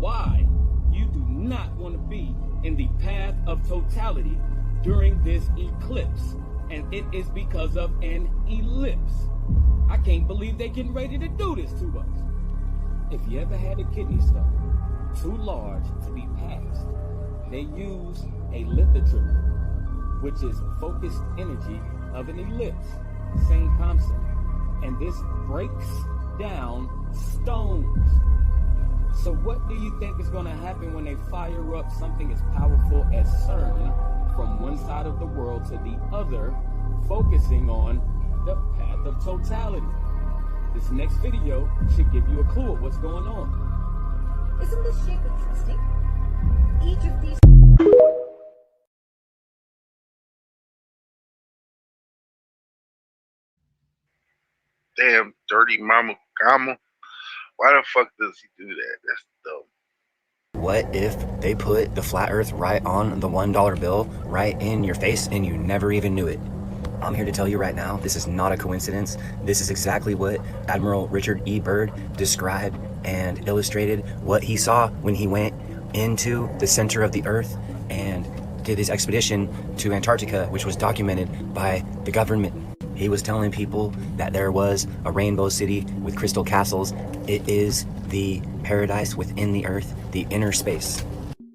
why you do not want to be in the path of totality during this eclipse. And it is because of an ellipse. I can't believe they're getting ready to do this to us. If you ever had a kidney stone too large to be passed, they use a lithotripsy, which is focused energy of an ellipse. Same concept. And this breaks down stones. So what do you think is going to happen when they fire up something as powerful as CERN from one side of the world to the other, focusing on the path of totality? This next video should give you a clue of what's going on. Isn't this shape interesting? Each of these... Damn, dirty mama Kama. Why the fuck does he do that? That's dumb. What if they put the flat earth right on the $1 bill, right in your face, and you never even knew it? I'm here to tell you right now, this is not a coincidence. This is exactly what Admiral Richard E. Byrd described and illustrated what he saw when he went into the center of the earth and did his expedition to Antarctica, which was documented by the government. He was telling people that there was a rainbow city with crystal castles. It is the paradise within the earth, the inner space.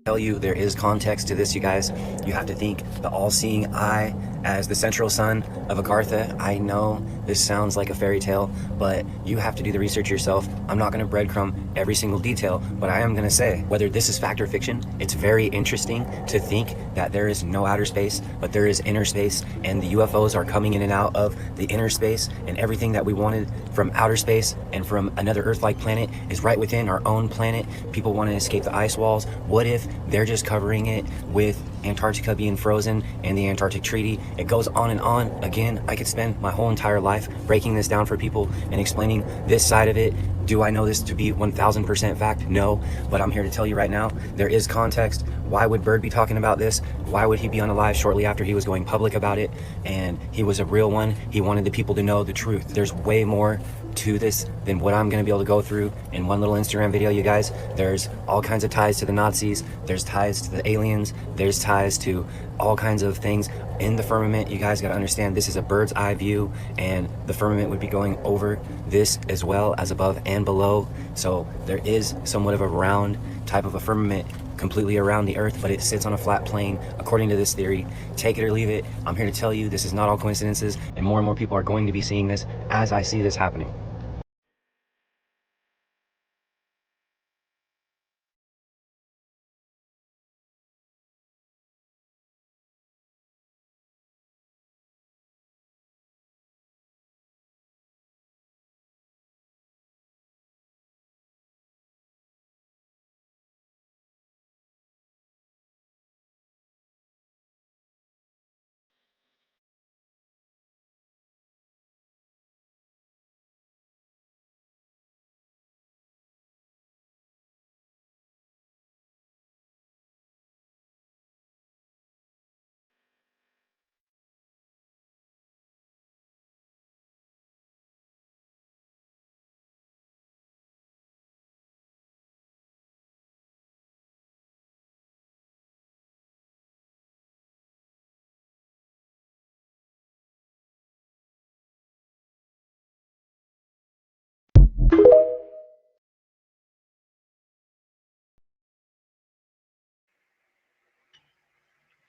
Tell you there is context to this, you guys. You have to think the all-seeing eye as the central sun of Agartha. I know this sounds like a fairy tale, but you have to do the research yourself. I'm not going to breadcrumb every single detail, but I am going to say, whether this is fact or fiction, it's very interesting to think that there is no outer space, but there is inner space, and the UFOs are coming in and out of the inner space, and everything that we wanted from outer space and from another Earth-like planet is right within our own planet. People want to escape the ice walls. What if they're just covering it with Antarctica being frozen and the Antarctic Treaty? It goes on and on. Again, I could spend my whole entire life breaking this down for people and explaining this side of it. Do I know this to be 1000% fact? No, but I'm here to tell you right now, there is context. Why would Byrd be talking about this? Why would he be unalive shortly after he was going public about it? And he was a real one. He wanted the people to know the truth. There's way more to this than what I'm going to be able to go through in one little Instagram video, you guys. There's all kinds of ties to the Nazis. There's ties to the aliens. There's ties to all kinds of things in the firmament. You guys got to understand this is a bird's eye view, and the firmament would be going over this as well as above and below. So there is somewhat of a round type of a firmament completely around the earth, but it sits on a flat plane according to this theory. Take it or leave it. I'm here to tell you this is not all coincidences, and more people are going to be seeing this as I see this happening.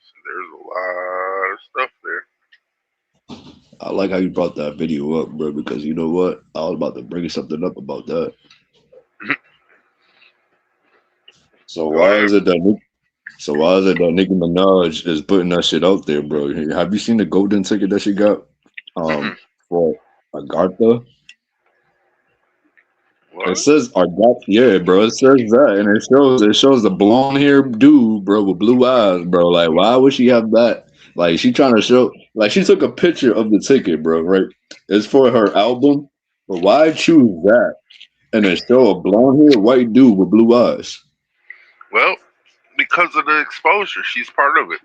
So there's a lot of stuff there. I like how you brought that video up, bro, because you know what? I was about to bring something up about that. So Go why ahead. is it that Nicki Minaj is putting that shit out there, bro? Have you seen the golden ticket that she got Mm-mm. for Agartha? It What? says Agartha, yeah, bro. It says that, and it shows the blonde hair dude, bro, with blue eyes, bro. Like, why would she have that? Like, she trying to show, like, she took a picture of the ticket, bro. Right? It's for her album, but why choose that and then show a blonde hair white dude with blue eyes? Well, because of the exposure, she's part of it.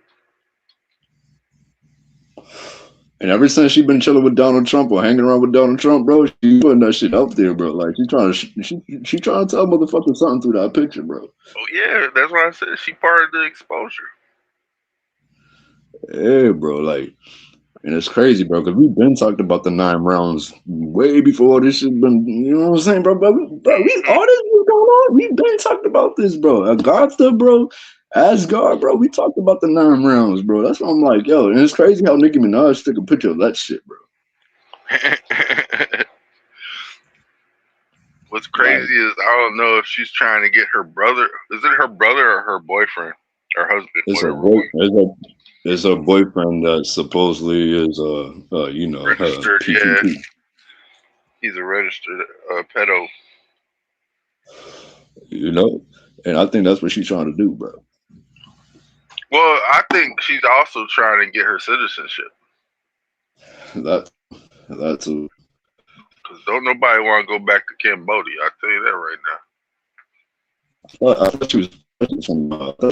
And ever since she been chilling with Donald Trump or hanging around with Donald Trump, bro, she putting that shit up there, bro. Like she trying to tell motherfuckers something through that picture, bro. Oh yeah, that's why I said she part of the exposure. Yeah, bro. Like, and it's crazy, bro, because we've been talking about the 9 rounds way before all this shit been. You know what I'm saying, bro? Bro, we all this was going on. We've been talking about this, bro. Agatha, bro. Asgard, bro. We talked about the 9 rounds, bro. That's why I'm like, yo, and it's crazy how Nicki Minaj took a picture of that shit, bro. What's Like, crazy is I don't know if she's trying to get her brother. Is it her brother or her boyfriend or husband? it's a Whatever boy, one. it's a boyfriend that supposedly is her Registered. Yeah, PPP. he's a registered pedo. You know, and I think that's what she's trying to do, bro. Well, I think she's also trying to get her citizenship That that's a because don't nobody want to go back to Cambodia. I tell you that right now. I thought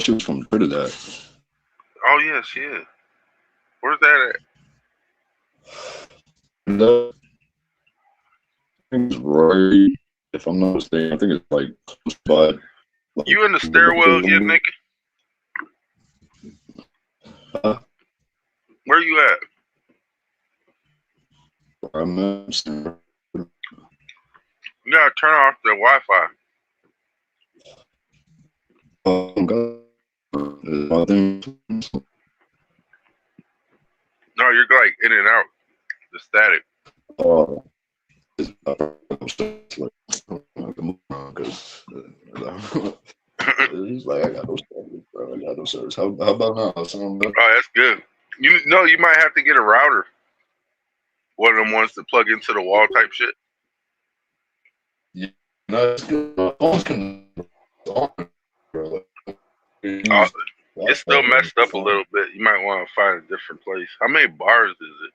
she was from Trinidad. Oh yeah, she is. Where's that at? I think it's right. If I'm not mistaken, I think it's like close by. Like, You in the stairwell again, Nikki? Where you at? You gotta turn off the Wi-Fi. No, you're like in and out. The static. He's like, I got no service, bro. I got no service. How about now? Oh, that's good. You know, you might have to get a router. One of them ones to plug into the wall type shit. Yeah, no, it's good. My phone's It's still messed up a little bit. You might want to find a different place. How many bars is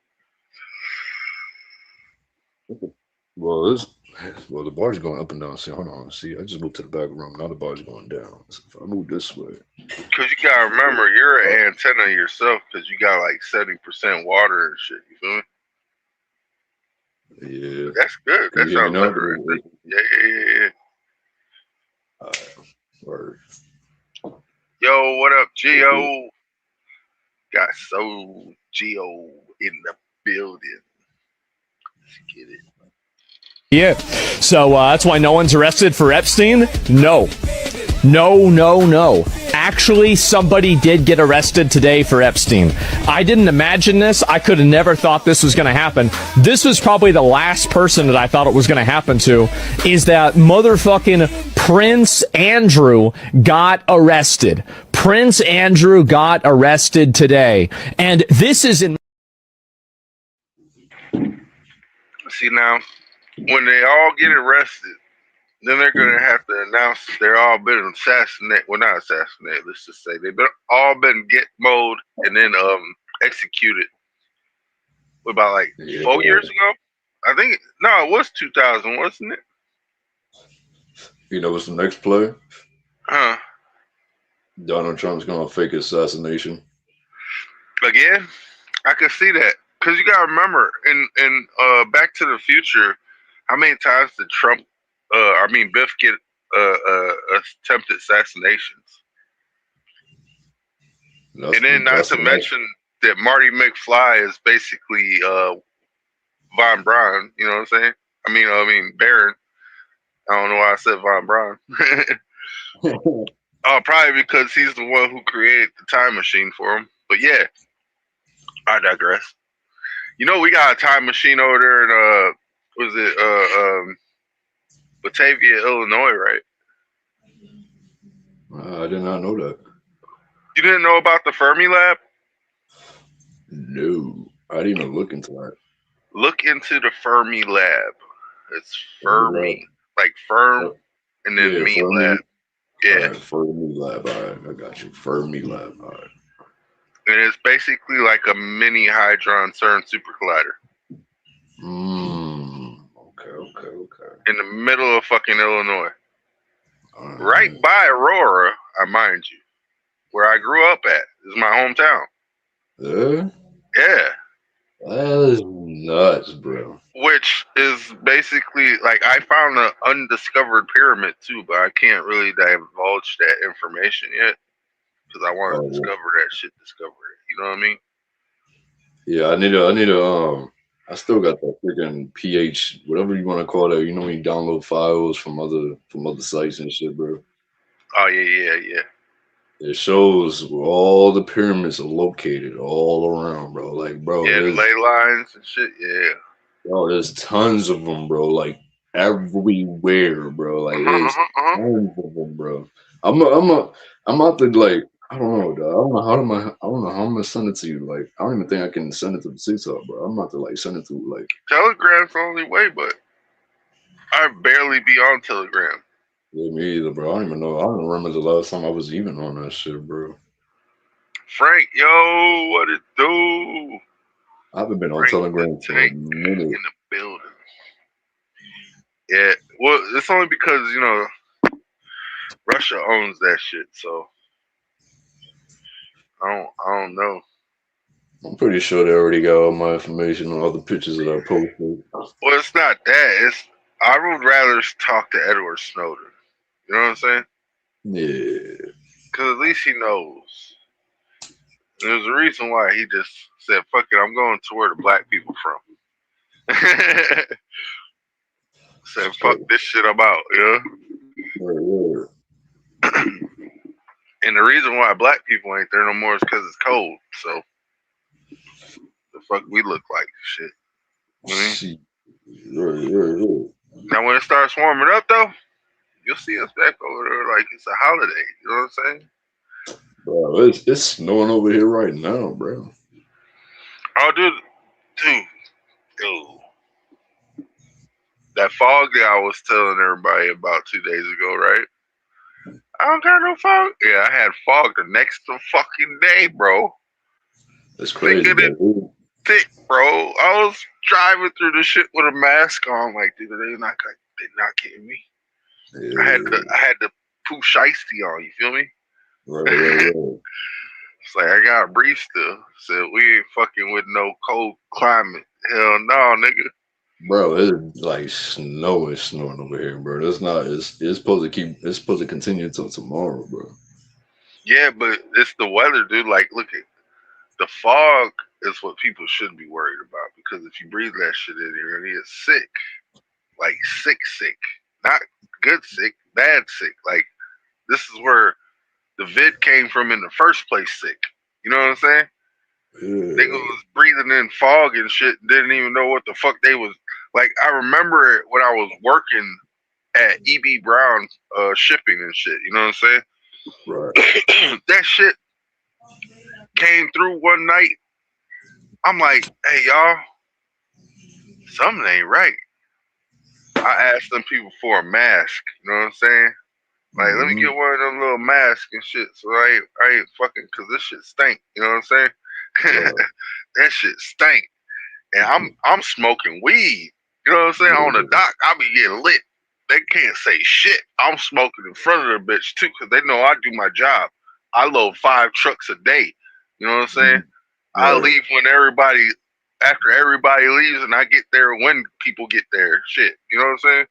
it? Well, the bar's going up and down. See, hold on. See, I just moved to the back room. Now the bar's going down. So if I move this way, Because you gotta remember, you're an antenna yourself. Because you got like 70% water and shit. You feel me? yeah. That's good. Can That you hear me sounds now? better. Right there. Yeah. Word. Yo, what up, Gio? Got Soul Gio in the building. Let's get it. Yeah. So that's why no one's arrested for Epstein? No. Actually, somebody did get arrested today for Epstein. I didn't imagine this. I could have never thought this was going to happen. This was probably the last person that I thought it was going to happen to, is that motherfucking Prince Andrew got arrested. Prince Andrew got arrested today. And this is in... See now, when they all get arrested, then they're gonna have to announce they're all been assassinated. Well, not assassinated. Let's just say they've all been Gitmo'd and then executed. What about like 4 years ago? I think it was 2000, wasn't it? You know what's the next play? Huh? Donald Trump's gonna fake assassination. Again, I could see that because you gotta remember in Back to the Future, how many times did Biff get attempted assassinations? And then not to mention that Marty McFly is basically Von Braun. You know what I'm saying? I mean Baron. I don't know why I said Von Braun. Probably because he's the one who created the time machine for him. But yeah, I digress. You know, we got a time machine over there in Batavia, Illinois, right? I did not know that. You didn't know about the Fermi Lab? No, I didn't even look into that. Look into the Fermi Lab. It's Fermi Lab. Fermi, like firm, and then Yeah, me Fermi. lab. Yeah, All right, Fermi Lab. All right, I got you. Fermi Lab. All right. and it's basically like a mini Hadron CERN super collider Okay. in the middle of fucking Illinois, All right. right by Aurora. I mind you, where I grew up at is my hometown. Yeah, Yeah, that is nuts, bro. which is basically like I found an undiscovered pyramid too, but I can't really divulge that information yet because I want to Oh, discover that shit. Discover it. You know what I mean? yeah. I need to. I still got that freaking pH, whatever you want to call that. You know when you download files from other sites and shit, bro. Oh yeah. It shows where all the pyramids are located all around, bro. Like, bro, Yeah, the ley lines and shit. Yeah. there's tons of them, bro. Like everywhere, bro. Like there's tons of them, bro. I'm out to like, I don't know, dog. I don't know how I'm gonna send it to you. Like, I don't even think I can send it to the TikTok, bro. I'm about to like send it to like. Telegram's the only way, but I barely be on Telegram. Yeah, me either, bro. I don't even know. I don't remember the last time I was even on that shit, bro. Frank, yo, what it do? I haven't been on Frank Telegram the for a Tank minute. in the building. Yeah, well, it's only because Russia owns that shit, so I don't know. I'm pretty sure they already got all my information on all the pictures that I posted. Well, it's not that. It's I would rather talk to Edward Snowden. You know what I'm saying? Yeah. Because at least he knows. There's a reason why he just said, "Fuck it, I'm going to where the black people from." Said, "Fuck this shit, I'm out." Yeah. And the reason why black people ain't there no more is because it's cold. So the fuck we look like shit. You know what I mean? Now when it starts warming up though, you'll see us back over there like it's a holiday. You know what I'm saying? Bro, it's snowing over here right now, bro. Oh, dude. That fog that I was telling everybody about 2 days ago, right? I don't got no fog. Yeah, I had fog the next fucking day, bro. That's crazy, bro. Thick, bro. I was driving through the shit with a mask on, like, dude, they're not kidding me. Yeah. I had the poo shiesty on. You feel me? Right. It's like I got a brief still. Said we ain't fucking with no cold climate. Hell no, nigga. Bro, it's like snowing over here, bro. That's not. It's supposed to continue until tomorrow, bro. Yeah, but it's the weather, dude. Like, look at the fog is what people should be worried about because if you breathe that shit in, you're gonna get sick. Like sick. Not good sick, bad sick. Like this is where the vid came from in the first place sick. You know what I'm saying? Niggas was breathing in fog and shit, didn't even know what the fuck they was like. I remember it when I was working at EB Brown shipping and shit, you know what I'm saying? Right. That shit came through one night. I'm like, hey y'all, something ain't right. I asked them people for a mask, you know what I'm saying? Like, let me get one of them little masks and shit, so I ain't fucking, cause this shit stink. You know what I'm saying? That shit stink, and I'm smoking weed. You know what I'm saying? On the dock, I be getting lit. They can't say shit. I'm smoking in front of the bitch too, cause they know I do my job. I load 5 trucks a day. You know what I'm saying? I leave when after everybody leaves, and I get there when people get there. Shit, you know what I'm saying?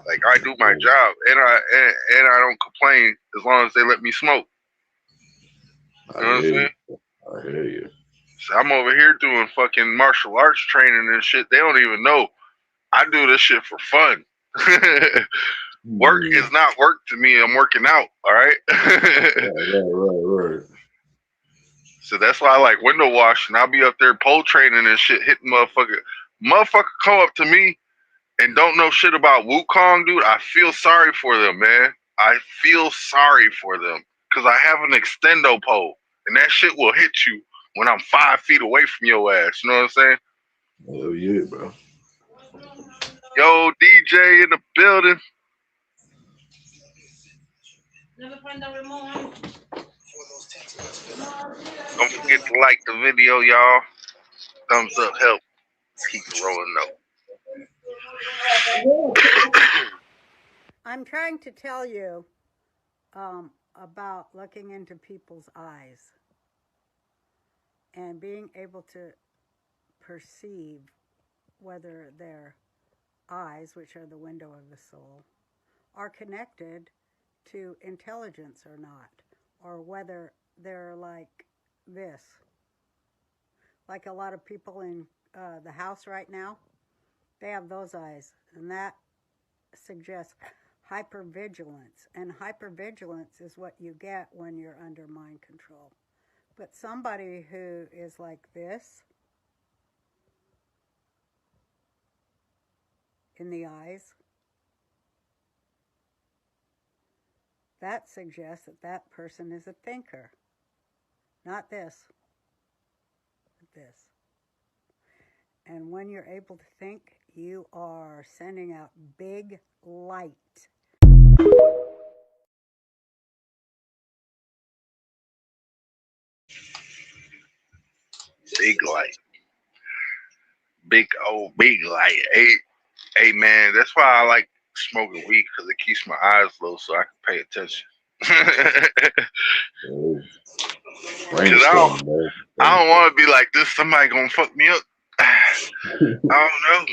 Like I do my job, and I don't complain as long as they let me smoke. You know what I'm saying? I hear you. So I'm over here doing fucking martial arts training and shit. They don't even know I do this shit for fun. Work is not work to me. I'm working out. All right. Right. So that's why I like window washing. I'll be up there pole training and shit, hitting motherfucker come up to me and don't know shit about Wukong, dude. I feel sorry for them, man. I feel sorry for them because I have an extendo pole, and that shit will hit you when I'm 5 feet away from your ass. You know what I'm saying? Oh yeah, bro. Yo, DJ in the building. Don't forget to like the video, y'all. Thumbs up help. Keep it rolling though. I'm trying to tell you about looking into people's eyes and being able to perceive whether their eyes, which are the window of the soul, are connected to intelligence or not, or whether they're like this. Like a lot of people in the house right now, they have those eyes, and that suggests hypervigilance. And hypervigilance is what you get when you're under mind control. But somebody who is like this in the eyes, that suggests that that person is a thinker. Not this, but this. And when you're able to think, you are sending out big light. Big light. Big old big light. Hey man, that's why I like smoking weed, because it keeps my eyes low so I can pay attention. Because I don't want to be like this. Somebody gonna fuck me up. I don't know.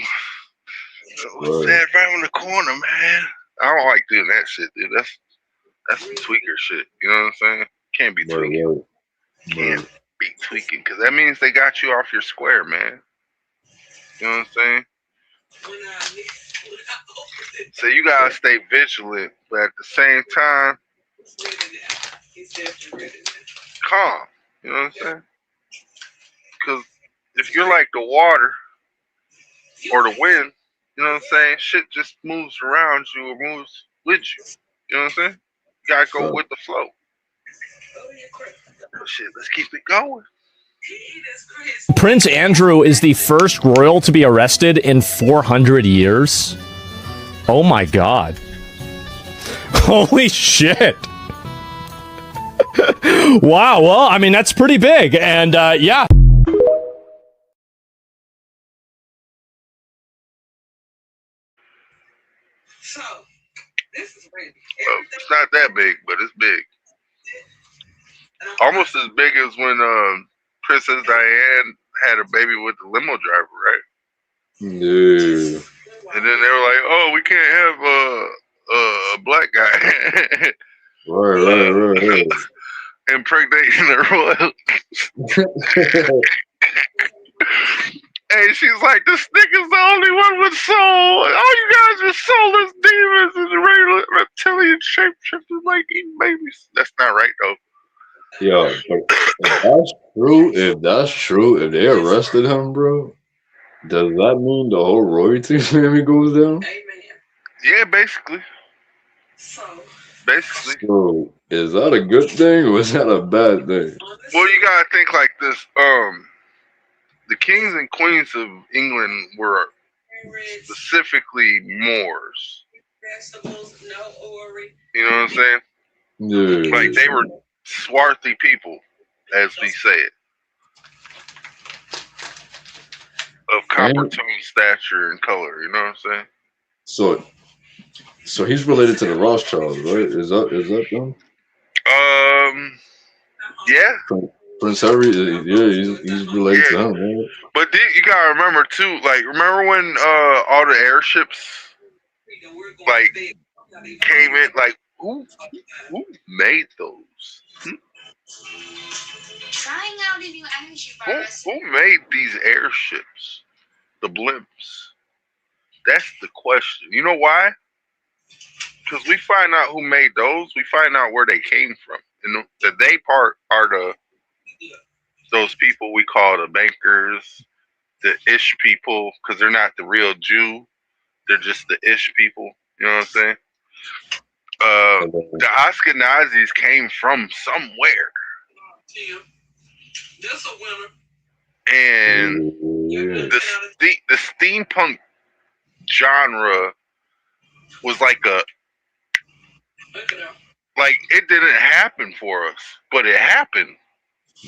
What's that right on the corner, man? I don't like doing that shit, dude. That's some tweaker shit. You know what I'm saying? Can't be tweaking. Can't be tweaking, because that means they got you off your square, man. You know what I'm saying? So you gotta stay vigilant, but at the same time, calm. You know what I'm saying? Because if you're like the water or the wind, you know what I'm saying? Shit just moves around you or moves with you. You know what I'm saying? You gotta go with the flow. Shit, let's keep it going. Prince Andrew is the first royal to be arrested in 400 years. Oh my god. Holy shit. Wow, well, I mean, that's pretty big. And yeah. It's not that big, but it's big. Almost as big as when Princess Diane had a baby with the limo driver, right? Yeah. And then they were like, "Oh, we can't have a black guy Right. impregnating a royal." Hey, she's like, "This nigga's the only one with soul. All you guys are soulless demons and regular reptilian shapeshifters like eating babies." That's not right though. Yo, but if that's true, if they arrested him, bro, does that mean the whole royalty family goes down? Yeah, basically. So is that a good thing or is that a bad thing? Well, you gotta think like this. The kings and queens of England were specifically Moors. You know what I'm saying? Yeah. Like they were swarthy people, as we say it, of copper tone stature and color. You know what I'm saying? So he's related to the Rothschilds, right? Is that them? Yeah. Prince Harry, yeah, he's related to them, right? But you gotta remember too, like remember when all the airships like came in, like who made those? Trying out a new energy bar Who made these airships? The blimps. That's the question. You know why? Because we find out who made those, we find out where they came from. And the they part are those people we call the bankers, the ish people, because they're not the real Jew. They're just the ish people. You know what I'm saying? the Ashkenazis came from somewhere. And the steampunk genre was like it didn't happen for us, but it happened.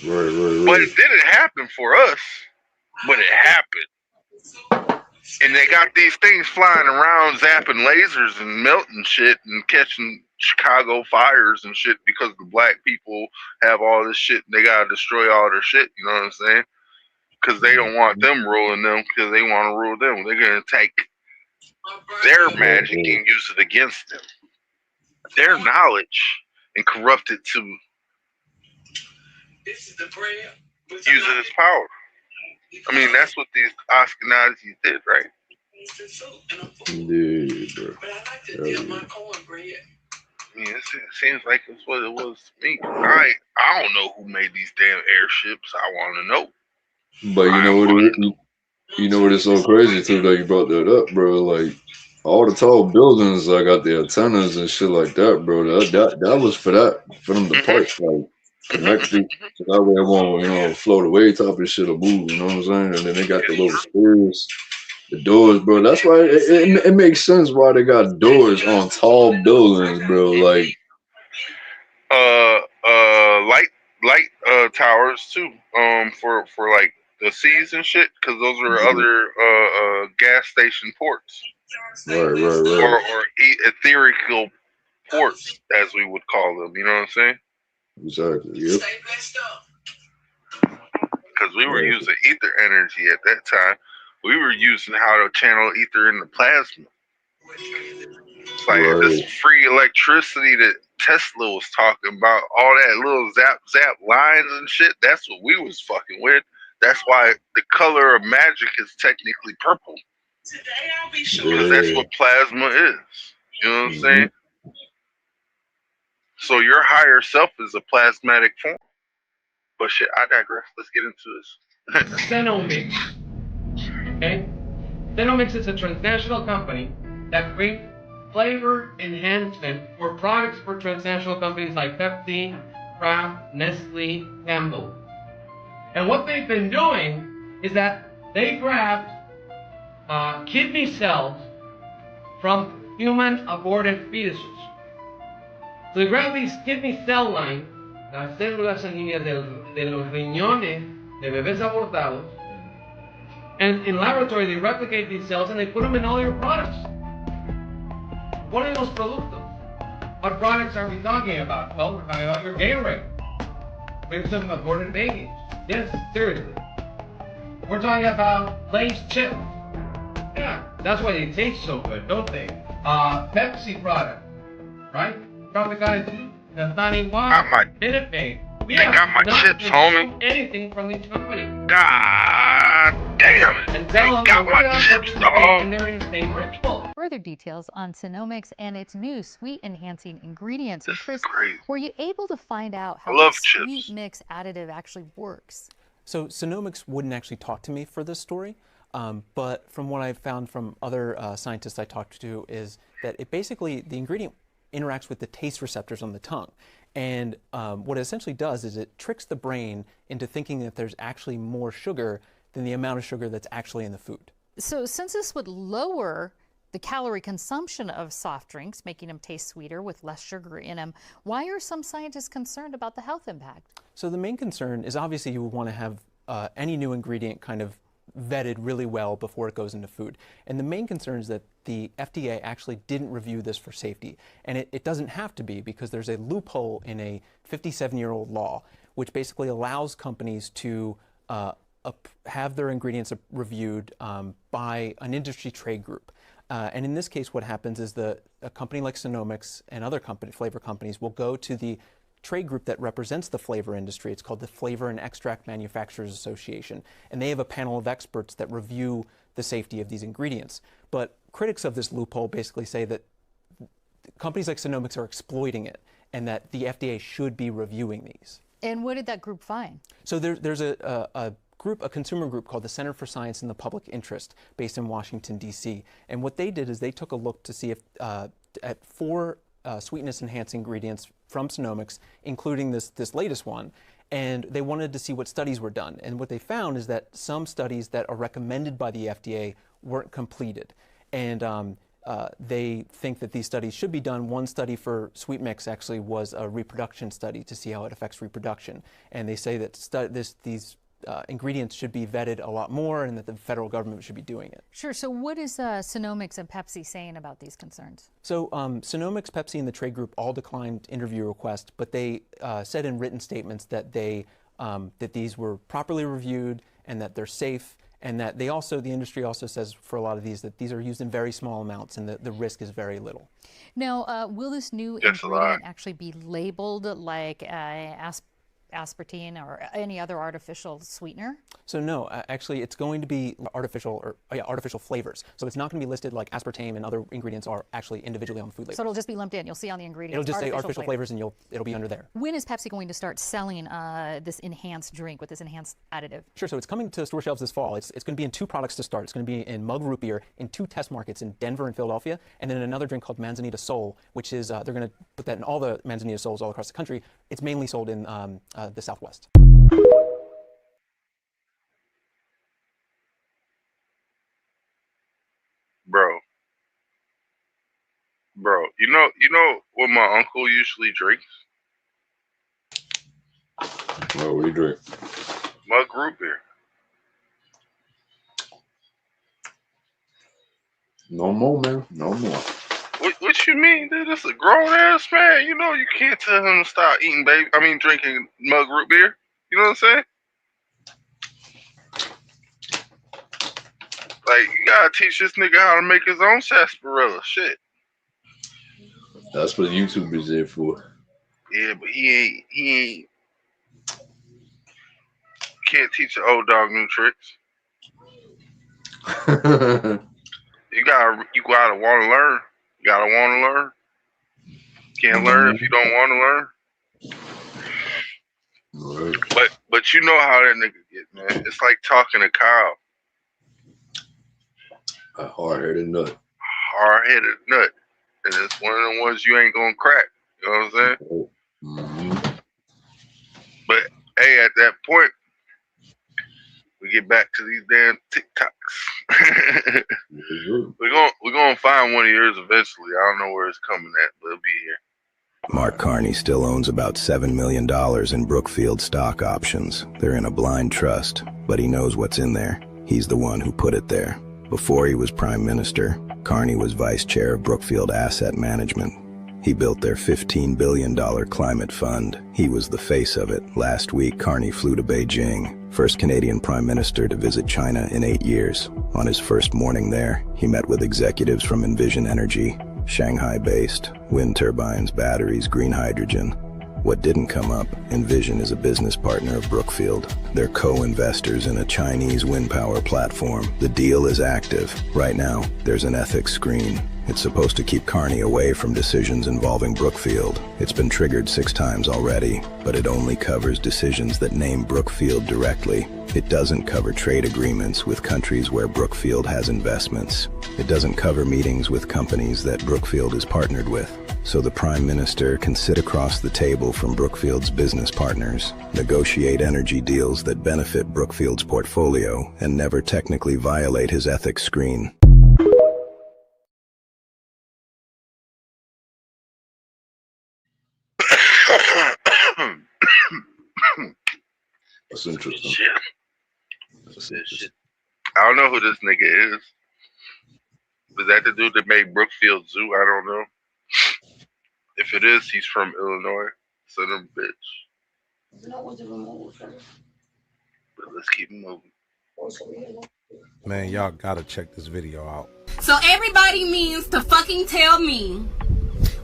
But it didn't happen for us, but it happened. And they got these things flying around, zapping lasers and melting shit and catching Chicago fires and shit because the black people have all this shit and they gotta destroy all their shit. You know what I'm saying? Because they don't want them ruling them because they want to rule them. They're gonna take their magic and use it against them. Their knowledge and corrupt it to use it as power. I mean, that's what these Ashkenazis did, right? Dude, bro. I mean, it seems like it's what it was to me. I don't know who made these damn airships. I want to know. But you know what is so crazy too that you brought that up, bro? Like all the tall buildings, I got the antennas and shit like that, bro. That was for them to park, like connected, so that way it won't, float away type of shit or move. You know what I'm saying? And then they got the little stairs, the doors, bro. That's why it makes sense why they got doors on tall buildings, bro. Like light towers too. For like the seas and shit, because those are other gas station ports. Right. Or etherical ports, as we would call them. You know what I'm saying? Exactly. Yep. Because we were using ether energy at that time. We were using how to channel ether in the plasma. It's like this free electricity that Tesla was talking about, all that little zap lines and shit. That's what we was fucking with. That's why the color of magic is technically purple. Because that's what plasma is. You know what I'm saying? So your higher self is a plasmatic form. But shit, I digress. Let's get into this. Xenomix. Okay? Xenomix is a transnational company that creates flavor enhancement for products for transnational companies like Pepsi, Kraft, Nestle, Campbell. And what they've been doing is that they grabbed kidney cells from human aborted fetuses. So they grab these kidney cell lines, las células sanguíneas de los riñones de bebés abortados, and in laboratory they replicate these cells and they put them in all your products. What are those productos? What products are we talking about? Well, we're talking about your Gatorade. We have some aborted babies. Yes, seriously. We're talking about Lay's chips. Yeah, that's why they taste so good, don't they? Pepsi product, right? Tropicana, that's not even why. Minute Maid. We have got my chips, homie. Anything from these companies. God damn it. And tell them got my chips, dog. Further details on Xenomix and its new sweet enhancing ingredients. And Chris, were you able to find out how the sweet mix additive actually works? So Xenomix wouldn't actually talk to me for this story, but from what I've found from other scientists I talked to is that it basically, the ingredient interacts with the taste receptors on the tongue. And what it essentially does is it tricks the brain into thinking that there's actually more sugar than the amount of sugar that's actually in the food. So since this would lower the calorie consumption of soft drinks, making them taste sweeter with less sugar in them, why are some scientists concerned about the health impact? So the main concern is obviously you would want to have any new ingredient kind of vetted really well before it goes into food. And the main concern is that the FDA actually didn't review this for safety. And it doesn't have to be, because there's a loophole in a 57-year-old law which basically allows companies to have their ingredients reviewed by an industry trade group. And in this case, what happens is a company like Xenomix and other flavor companies will go to the trade group that represents the flavor industry. It's called the Flavor and Extract Manufacturers Association. And they have a panel of experts that review the safety of these ingredients. But critics of this loophole basically say that companies like Xenomix are exploiting it and that the FDA should be reviewing these. And what did that group find? So there's a consumer group called the Center for Science in the Public Interest based in Washington, D.C. And what they did is they took a look to see if at 4 sweetness enhancing ingredients from Sonomics, including this latest one. And they wanted to see what studies were done. And what they found is that some studies that are recommended by the FDA weren't completed. And they think that these studies should be done. One study for Sweet Mix actually was a reproduction study to see how it affects reproduction. And they say that these ingredients should be vetted a lot more and that the federal government should be doing it. Sure. So what is Sonomics and Pepsi saying about these concerns? So Sonomics, Pepsi, and the trade group all declined interview requests, but they said in written statements that that these were properly reviewed and that they're safe, and that the industry also says for a lot of these that these are used in very small amounts and the risk is very little. Now, will this new ingredient actually be labeled like aspartame or any other artificial sweetener? So no, actually it's going to be artificial flavors. So it's not going to be listed like aspartame and other ingredients are actually individually on the food label. So it'll just be lumped in. You'll see on the ingredients. It'll just say artificial flavors and it'll be under there. When is Pepsi going to start selling this enhanced drink with this enhanced additive? Sure, so it's coming to store shelves this fall. It's going to be in 2 products to start. It's going to be in mug root beer in 2 test markets in Denver and Philadelphia, and then another drink called Manzanita Soul, which is, they're going to put that in all the Manzanita Souls all across the country. It's mainly sold in the Southwest. Bro, you know what my uncle usually drinks? What do you drink? Mug root beer. No more, man. No more. What you mean, dude? This is a grown ass man. You know you can't tell him to stop drinking mug root beer. You know what I'm saying? Like, you gotta teach this nigga how to make his own sarsaparilla. Shit. That's what YouTube is there for. Yeah, but he ain't. Can't teach an old dog new tricks. You gotta want to learn. You gotta want to learn. Can't learn if you don't want to learn. Right. But you know how that nigga get, man. It's like talking to Kyle. A hard-headed nut. Hard-headed nut. And it's one of the ones you ain't gonna crack. You know what I'm saying? Mm-hmm. But hey, at that point, we get back to these damn TikToks. We're gonna find one of yours eventually. I don't know where it's coming at, but it'll be here. Mark Carney still owns about $7 million in Brookfield stock options. They're in a blind trust, but he knows what's in there. He's the one who put it there. Before he was prime minister, Carney was vice chair of Brookfield Asset Management. He built their $15 billion climate fund. He was the face of it. Last week, Carney flew to Beijing, first Canadian prime minister to visit China in 8 years. On his first morning there, he met with executives from Envision Energy, Shanghai-based, wind turbines, batteries, green hydrogen. What didn't come up, Envision is a business partner of Brookfield. They're co-investors in a Chinese wind power platform. The deal is active. Right now, there's an ethics screen. It's supposed to keep Carney away from decisions involving Brookfield. It's been triggered 6 times already, but it only covers decisions that name Brookfield directly. It doesn't cover trade agreements with countries where Brookfield has investments. It doesn't cover meetings with companies that Brookfield is partnered with. So the Prime Minister can sit across the table from Brookfield's business partners, negotiate energy deals that benefit Brookfield's portfolio, and never technically violate his ethics screen. That's interesting. Shit. That's interesting. I don't know who this nigga is. Was that the dude that made Brookfield Zoo? I don't know. If it is, he's from Illinois. Son of a bitch. But let's keep moving. Man, y'all gotta check this video out. So everybody means to fucking tell me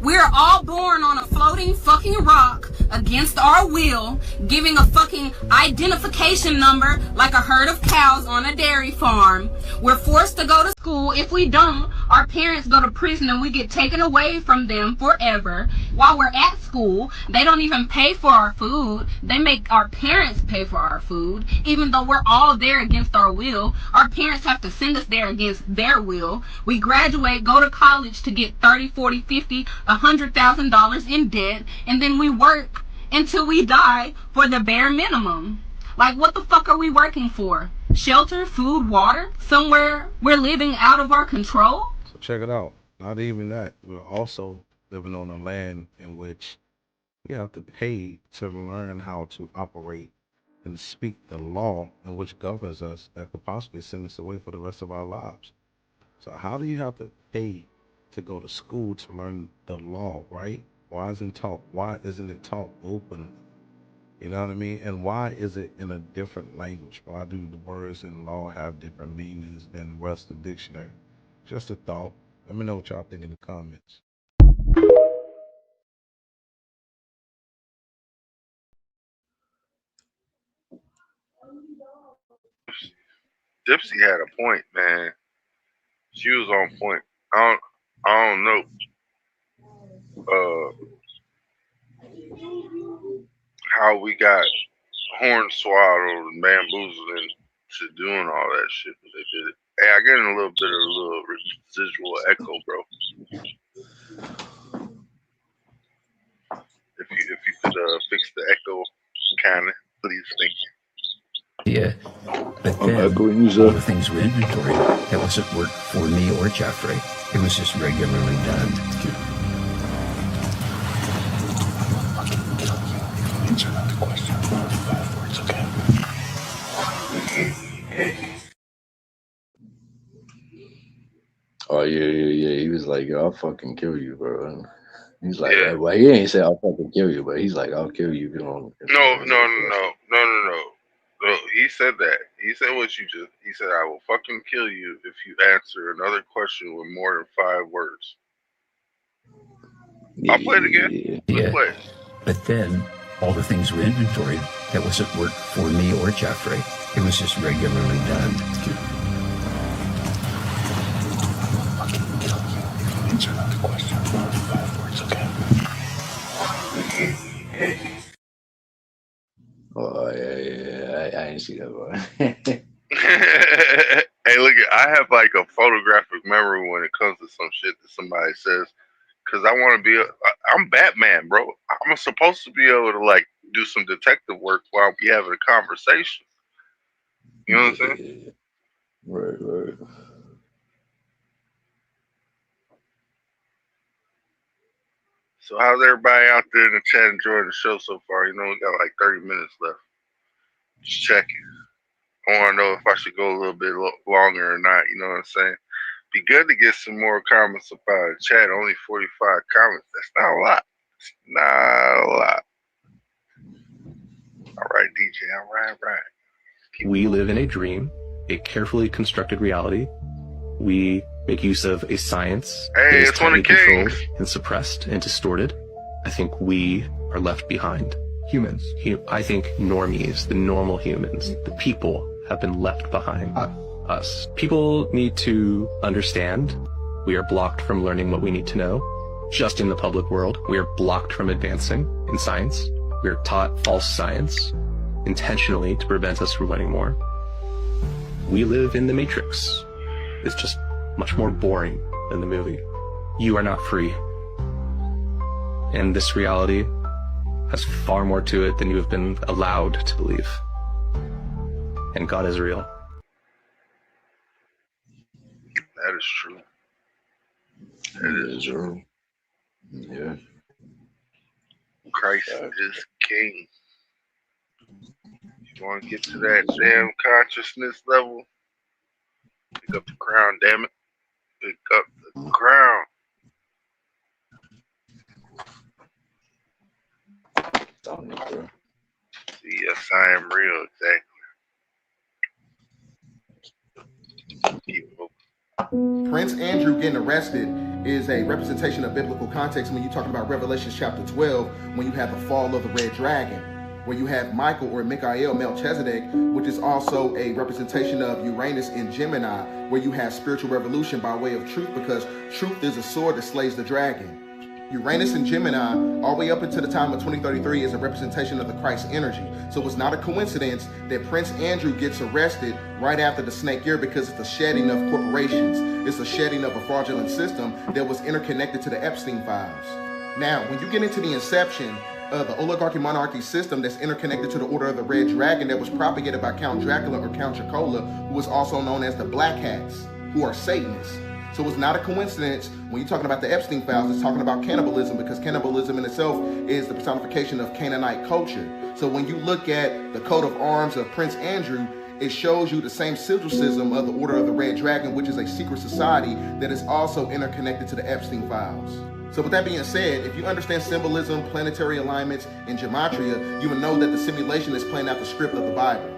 we're all born on a floating fucking rock against our will, giving a fucking identification number like a herd of cows on a dairy farm. We're forced to go to school. If we don't, our parents go to prison and we get taken away from them forever. While we're at school, they don't even pay for our food. They make our parents pay for our food. Even though we're all there against our will, our parents have to send us there against their will. We graduate, go to college to get 30, 40, 50, $100,000 in debt, and then we work until we die for the bare minimum. Like, what the fuck are we working for? Shelter, food, water? Somewhere we're living out of our control? So check it out. Not even that. We're also living on a land in which we have to pay to learn how to operate and speak the law in which governs us that could possibly send us away for the rest of our lives. So how do you have to pay to go to school to learn the law, right? Why isn't it taught open? You know what I mean? And why is it in a different language? Why do the words in law have different meanings than the rest of the dictionary? Just a thought. Let me know what y'all think in the comments. Dipsy had a point, man. She was on point. I don't know. How we got hornswoggled and bamboozled into doing all that shit, but they did it. Hey, I get a little bit of a little residual echo, bro. If you could fix the echo, kinda, please, thank you. Yeah, but then all the things were inventory. That wasn't work for me or Jeffrey. It was just regularly done. Answer the question. 5 words, okay? Oh yeah. He was like, "Yo, I'll fucking kill you, bro." And he's like, well, he ain't say I'll fucking kill you, but he's like, I'll kill you if you don't. No. He said that. He said what you just. He said, "I will fucking kill you if you answer another question with more than 5 words." I'll play it again. Yeah, but then all the things were inventory. That wasn't work for me or Jeffrey. It was just regularly done. Answer the question. 5 words, okay? Oh yeah. I didn't see that, bro. Hey, look, I have like a photographic memory when it comes to some shit that somebody says, because I want to be. I'm Batman, bro. I'm supposed to be able to like do some detective work while we having a conversation. You know what I'm saying? Right. So how's everybody out there in the chat enjoying the show so far? You know, we got like 30 minutes left. Just checking. I want to know if I should go a little bit longer or not. You know what I'm saying? Be good to get some more comments about the chat. Only 45 comments. That's not a lot. It's not a lot. All right, DJ. All right. We live in a dream, a carefully constructed reality. We make use of a science that is tightly controlled and suppressed and distorted. I think we are left behind. Humans. I think normies, the normal humans, the people have been left behind. Us. People need to understand we are blocked from learning what we need to know. Just in the public world, we are blocked from advancing in science. We are taught false science intentionally to prevent us from learning more. We live in the Matrix. It's just much more boring than the movie. You are not free. And this reality has far more to it than you have been allowed to believe. And God is real. That is true. That is true. Yeah. Christ is king. You want to get to that damn consciousness level? Pick up the crown, damn it. Pick up the crown. See, yes, I am real, exactly. Prince Andrew getting arrested is a representation of biblical context when you're talking about Revelation chapter 12, when you have the fall of the red dragon, where you have Michael or Michael, Melchizedek, which is also a representation of Uranus in Gemini, where you have spiritual revolution by way of truth, because truth is a sword that slays the dragon. Uranus and Gemini, all the way up until the time of 2033, is a representation of the Christ energy. So it's not a coincidence that Prince Andrew gets arrested right after the snake year, because it's the shedding of corporations. It's a shedding of a fraudulent system that was interconnected to the Epstein files. Now, when you get into the inception of the oligarchy monarchy system that's interconnected to the Order of the Red Dragon that was propagated by Count Dracula or Count Chocula, who was also known as the Black Hats, who are Satanists. So it's not a coincidence when you're talking about the Epstein files, it's talking about cannibalism, because cannibalism in itself is the personification of Canaanite culture. So when you look at the coat of arms of Prince Andrew, it shows you the same sigilcism of the Order of the Red Dragon, which is a secret society that is also interconnected to the Epstein files. So with that being said, if you understand symbolism, planetary alignments, and gematria, you will know that the simulation is playing out the script of the Bible.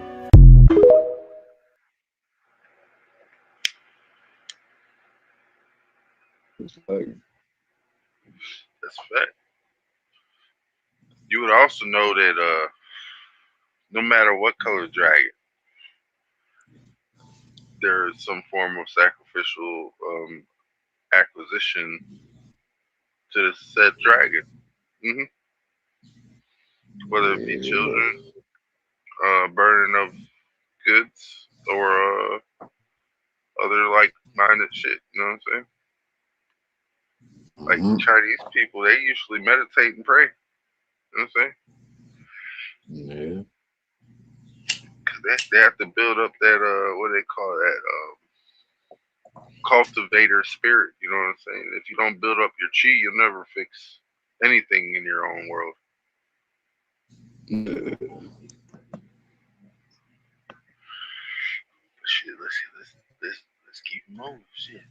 That's a fact. You would also know that no matter what color dragon, there is some form of sacrificial acquisition to the said dragon. Whether it be children, burning of goods, or other like-minded shit. You know what I'm saying? Like Chinese people, they usually meditate and pray. You know what I'm saying? Yeah. Because they have to build up that, what do they call that, cultivator spirit. You know what I'm saying? If you don't build up your chi, you'll never fix anything in your own world. Shit, let's keep moving. Shit.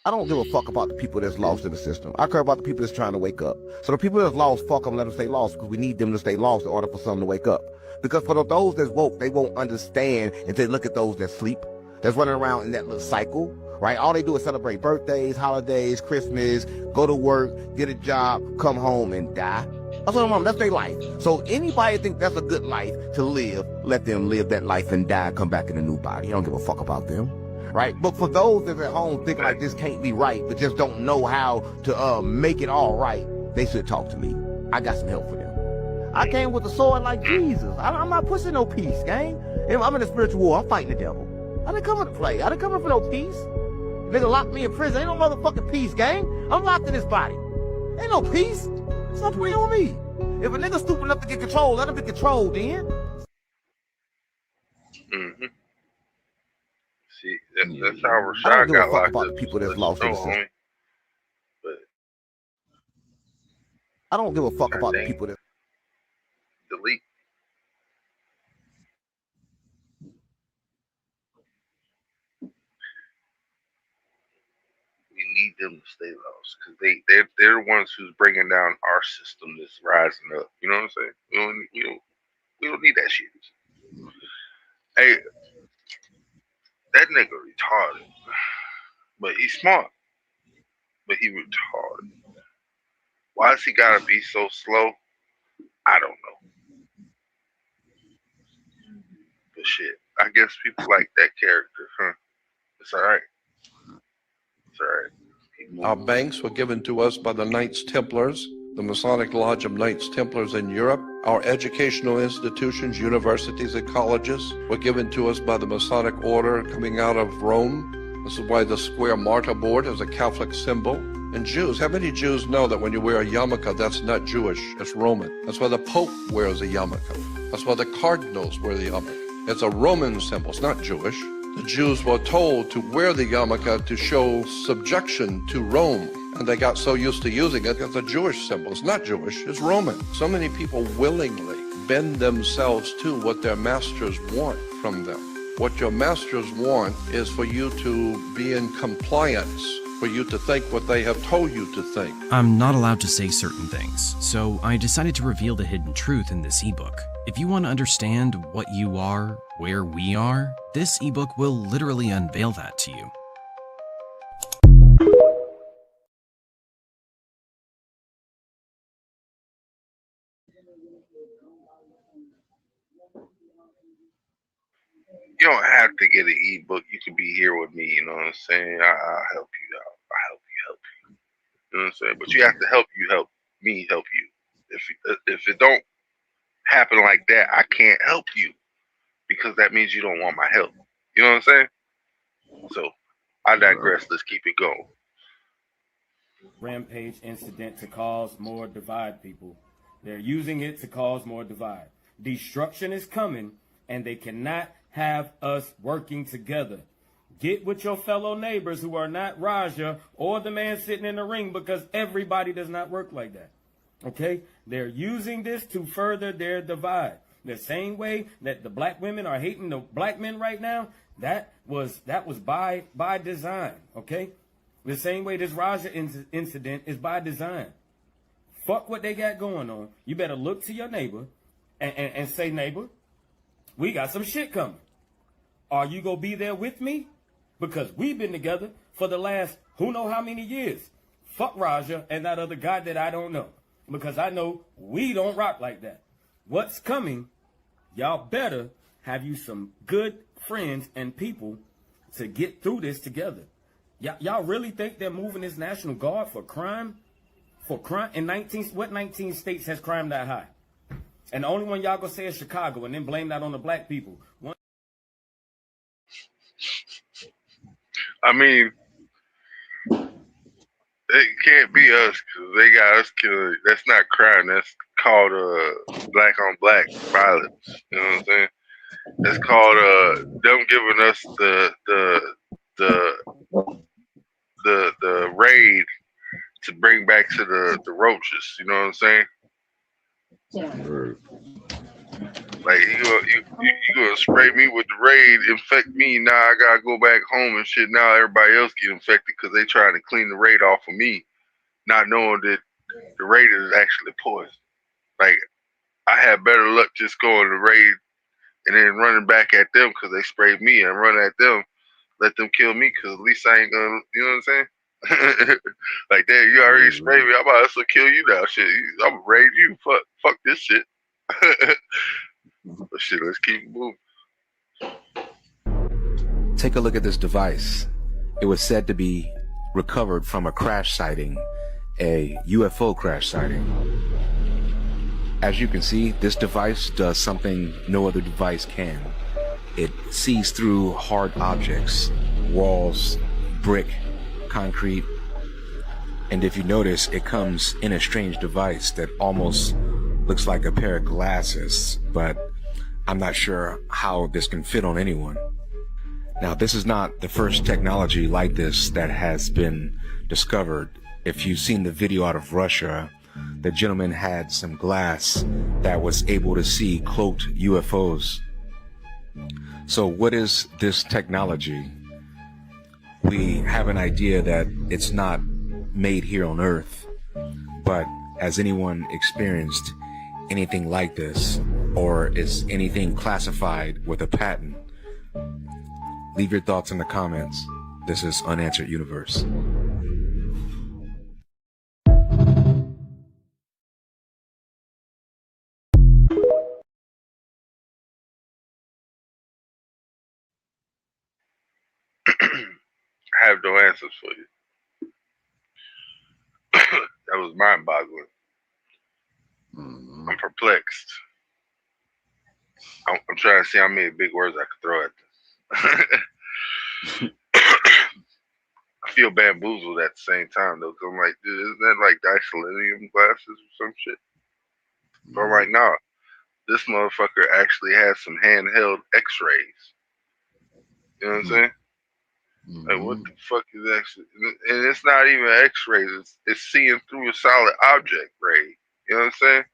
I don't give a fuck about the people that's lost in the system. I care about the people that's trying to wake up. So the people that's lost, fuck them, let them stay lost, because we need them to stay lost in order for some to wake up. Because for those that's woke, they won't understand until they look at those that sleep, that's running around in that little cycle, right? All they do is celebrate birthdays, holidays, Christmas, go to work, get a job, come home, and die. That's what I'm on. That's their life. So anybody think that's a good life to live, let them live that life and die, come back in a new body. I don't give a fuck about them. Right? But for those that are at home thinking like this can't be right, but just don't know how to make it all right, they should talk to me. I got some help for them. I came with a sword like Jesus. I'm not pushing no peace, gang. I'm in a spiritual war. I'm fighting the devil. I didn't come to play. I didn't come for no peace. Nigga locked me in prison. Ain't no motherfucking peace, gang. I'm locked in this body. Ain't no peace. Stop playing on me. If a nigga stupid enough to get controlled, let him be controlled then. Mm-hmm. See, that's how Rashad got locked up. People that's lost in the system. But I don't give a fuck about the people that delete. We need them to stay lost, because they're the ones who's bringing down our system that's rising up. You know what I'm saying? We don't need that shit. Hey, that nigga retarded, but he's smart. But he retarded. Why does he gotta be so slow? I don't know. But shit, I guess people like that character, huh? It's alright. It's alright. Our banks were given to us by the Knights Templars, the Masonic Lodge of Knights Templars in Europe. Our educational institutions, universities and colleges were given to us by the Masonic Order coming out of Rome. This is why the square martyr board is a Catholic symbol. And Jews, how many Jews know that when you wear a yarmulke, that's not Jewish, it's Roman? That's why the Pope wears a yarmulke. That's why the cardinals wear the yarmulke. It's a Roman symbol, it's not Jewish. The Jews were told to wear the yarmulke to show subjection to Rome. And they got so used to using it, it's a Jewish symbol. It's not Jewish, it's Roman. So many people willingly bend themselves to what their masters want from them. What your masters want is for you to be in compliance, for you to think what they have told you to think. I'm not allowed to say certain things, so I decided to reveal the hidden truth in this ebook. If you want to understand what you are, where we are, this ebook will literally unveil that to you. You don't have to get an ebook. You can be here with me. You know what I'm saying? I'll help you out. I'll help you. Help you. You know what I'm saying? But you have to help you help me help you. If it don't happen like that, I can't help you because that means you don't want my help. You know what I'm saying? So I digress. Let's keep it going. Rampage incident to cause more divide, people. They're using it to cause more divide. Destruction is coming, and they cannot have us working together. Get with your fellow neighbors who are not Raja or the man sitting in the ring, because everybody does not work like that. Okay? They're using this to further their divide. The same way that the black women are hating the black men right now, that was by design. Okay? The same way this Raja incident is by design. Fuck what they got going on. You better look to your neighbor and say, neighbor, we got some shit coming. Are you going to be there with me? Because we've been together for the last who know how many years. Fuck Raja and that other guy that I don't know. Because I know we don't rock like that. What's coming, y'all better have you some good friends and people to get through this together. Y'all really think they're moving this National Guard for crime? For crime? In 19 states has crime that high? And the only one y'all gonna say is Chicago and then blame that on the black people. I mean, it can't be us because they got us killed. That's not crime. That's called black on black violence. You know what I'm saying? That's called them giving us the raid to bring back to the roaches. You know what I'm saying? Like you gonna spray me with the raid, infect me. Now I gotta go back home and shit. Now everybody else get infected because they trying to clean the raid off of me, not knowing that the raid is actually poison. Like I had better luck just going to raid and then running back at them because they sprayed me and run at them, let them kill me because at least I ain't gonna, you know what I'm saying? Like that, you already sprayed me. I'm about to kill you now. Shit, I'm gonna raid you. Fuck this shit. But shit, let's keep moving. Take a look at this device. It was said to be recovered from a crash sighting, a UFO crash sighting. As you can see, this device does something no other device can. It sees through hard objects, walls, brick, concrete, and if you notice, it comes in a strange device that almost looks like a pair of glasses, but I'm not sure how this can fit on anyone. Now, this is not the first technology like this that has been discovered. If you've seen the video out of Russia, the gentleman had some glass that was able to see cloaked UFOs. So what is this technology? We have an idea that it's not made here on Earth, but has anyone experienced anything like this, or is anything classified with a patent? Leave your thoughts in the comments. This is Unanswered Universe. I have no answers for you. That was mind-boggling. I'm perplexed. I'm trying to see how many big words I could throw at this. I feel bamboozled at the same time though, because I'm like, dude, isn't that like selenium glasses or some shit? But I'm like, nah, this motherfucker actually has some handheld X-rays. You know what I'm saying? Like, what the fuck is actually? And it's not even X-rays. It's seeing through a solid object, Ray. You know what I'm saying?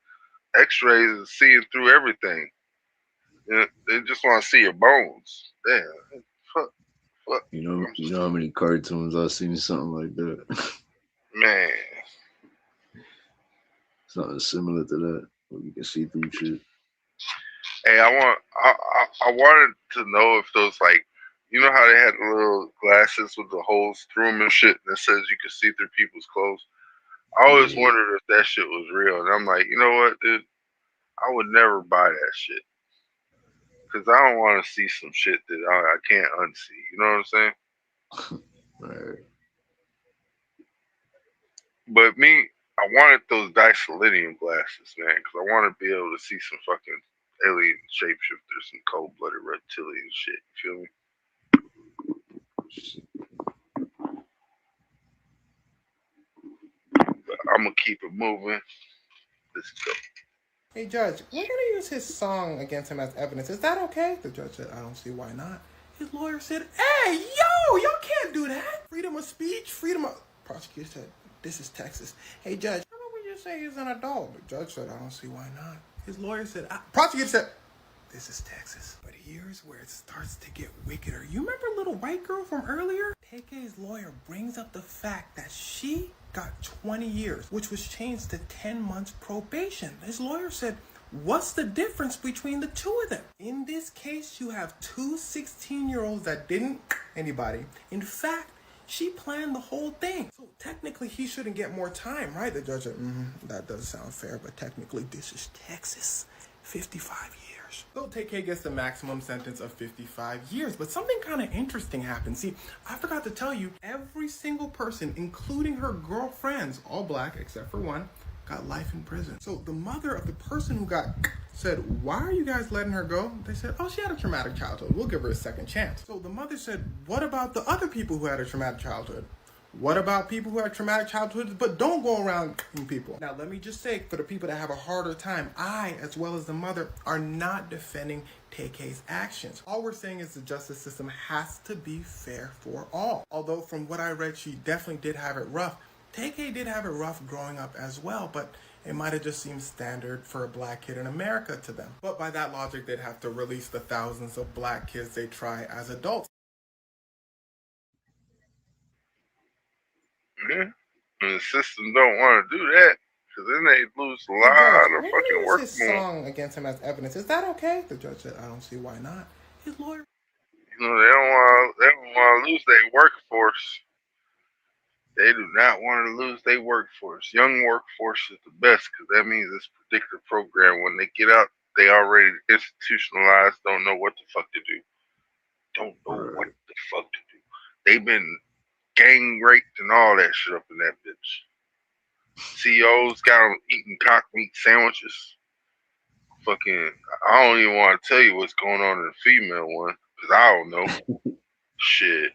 X-rays is seeing through everything. You know, they just want to see your bones. Damn, fuck. You know how many cartoons I've seen something like that. Man, something similar to that, where you can see through shit. Hey, I wanted to know if those, like, you know how they had the little glasses with the holes through them and shit that says you could see through people's clothes? I always wondered if that shit was real. And I'm like, you know what, dude? I would never buy that shit. because I don't want to see some shit that I can't unsee. You know what I'm saying? Right. But me, I wanted those Dicelinium glasses, man, because I want to be able to see some fucking alien shapeshifters and cold-blooded reptilian shit. You feel me? But I'm gonna keep it moving. Let's go. Hey, Judge, we're going to use his song against him as evidence. Is that okay? The judge said, I don't see why not. His lawyer said, hey, yo, y'all can't do that. Freedom of speech, freedom of... Prosecutor said, this is Texas. Hey, Judge, how about we just say he's an adult? The judge said, I don't see why not. His lawyer said, prosecutor said, this is Texas. But here's where it starts to get wickeder. You remember little white girl from earlier? TK's lawyer brings up the fact that she got 20 years, which was changed to 10 months probation. His lawyer said, what's the difference between the two of them? In this case, you have two 16-year-olds that didn't anybody. In fact, she planned the whole thing. So technically, he shouldn't get more time, right? The judge said, that does sound fair, but technically, this is Texas. 55 years. So TK gets the maximum sentence of 55 years, but something kind of interesting happened. See, I forgot to tell you, every single person, including her girlfriends, all black except for one, got life in prison. So the mother of the person who got said, why are you guys letting her go? They said, oh, she had a traumatic childhood. We'll give her a second chance. So the mother said, what about the other people who had a traumatic childhood? What about people who have traumatic childhoods but don't go around people? Now, let me just say, for the people that have a harder time, I, as well as the mother, are not defending TK's actions. All we're saying is the justice system has to be fair for all. Although, from what I read, she definitely did have it rough. TK did have it rough growing up as well, but it might have just seemed standard for a black kid in America to them. But by that logic, they'd have to release the thousands of black kids they try as adults. Yeah. And the system don't want to do that, because then they lose a lot of fucking work. His song against him as evidence. Is that okay? The judge said, I don't see why not. His lawyer. You know, they don't want to lose their workforce. They do not want to lose their workforce. Young workforce is the best, because that means it's a predictive program. When they get out, they already institutionalized, don't know what the fuck to do. Don't know what the fuck to do. They've been gang raped and all that shit up in that bitch. CEOs got them eating cock meat sandwiches. Fucking, I don't even want to tell you what's going on in the female one, because I don't know. Shit.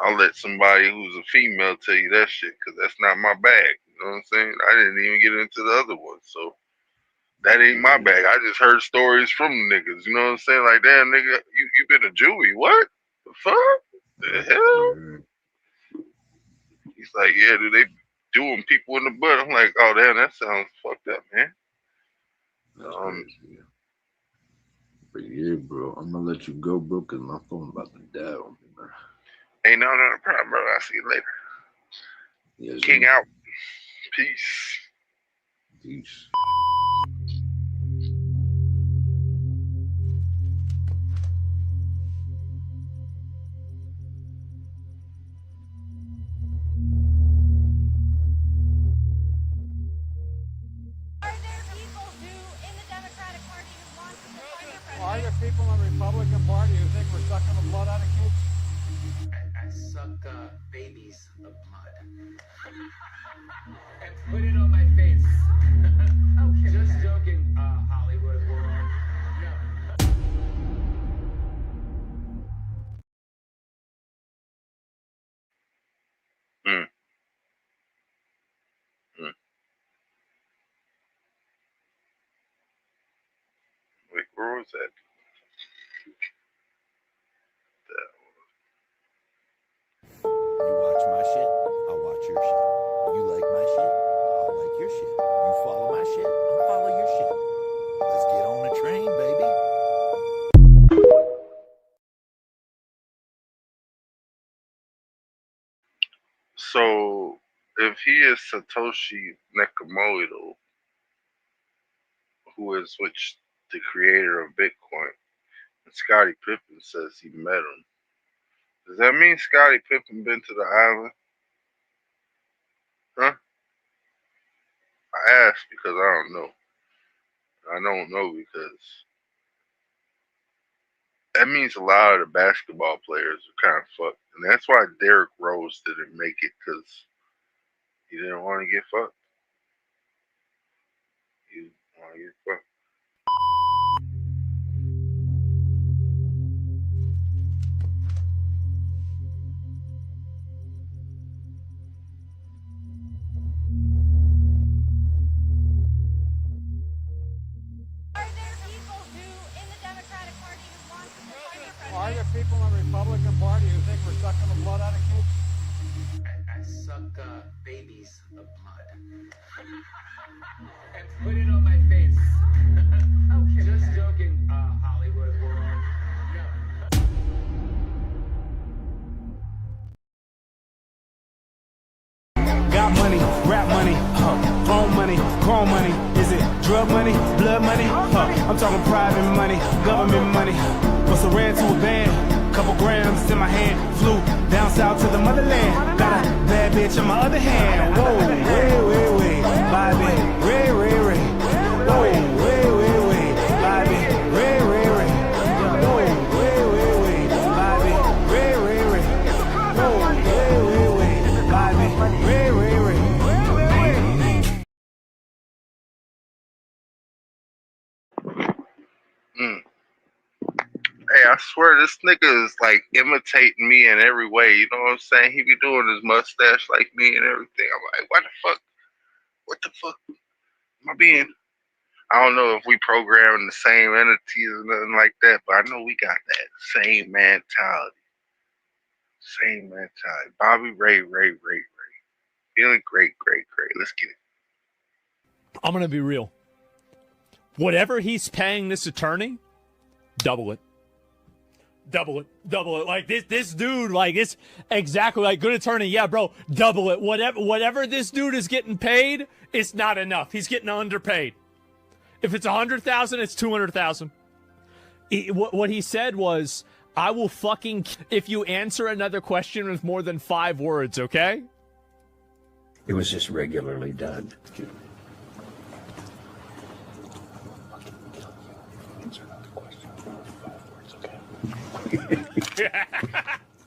I'll let somebody who's a female tell you that shit, because that's not my bag. You know what I'm saying? I didn't even get into the other one, so that ain't my bag. I just heard stories from the niggas. You know what I'm saying? Like, damn, nigga, you been a Jewy. What? The fuck? The hell? He's like, yeah, dude, they doing people in the butt. I'm like, oh, damn, that sounds fucked up, man. That's crazy. But yeah, bro, I'm gonna let you go, bro, because my phone about to die on me, bro. Ain't no problem, bro. I'll see you later. Yes, King man. out. Peace. Peace. Are there people in the Republican Party who think we're sucking the blood out of kids? I suck babies of blood. And put it on my face. Okay. Just joking, Hollywood world. Mm. Mm. Wait, where was that? You watch my shit, I'll watch your shit. You like my shit, I'll like your shit. You follow my shit, I'll follow your shit. Let's get on the train, baby. So, if he is Satoshi Nakamoto, who is the creator of Bitcoin, and Scottie Pippen says he met him, does that mean Scottie Pippen been to the island? Huh? I asked because I don't know. I don't know because that means a lot of the basketball players are kind of fucked, and that's why Derrick Rose didn't make it because he didn't want to get fucked. He didn't want to get fucked. Are there people in the Republican Party who think we're sucking the blood out of kids? I suck babies of blood. And put it on my face. Okay. Just joking, Hollywood world. No. Got money, rap money, phone money, call money. Is it drug money, blood money? I'm talking private money, government money. Once I ran to a band, couple grams in my hand, flew down south to the motherland. Got a bad bitch on my other hand. Whoa, way, Bobby, ray. Whoa, way, Bobby, ray. Whoa, way, Bobby, ray. Whoa, way, Bobby, ray. Hey, I swear this nigga is like imitating me in every way. You know what I'm saying? He be doing his mustache like me and everything. I'm like, what the fuck am I being? I don't know if we programming the same entities or nothing like that, but I know we got that same mentality. Same mentality. Bobby Ray. Feeling great. Let's get it. I'm going to be real. Whatever he's paying this attorney, double it. Double it. Like this dude, like it's exactly like good attorney. Yeah, bro, double it. Whatever this dude is getting paid, it's not enough. He's getting underpaid. If it's 100,000, it's 200,000. What he said was, I will fucking if you answer another question with more than 5 words, okay? It was just regularly done.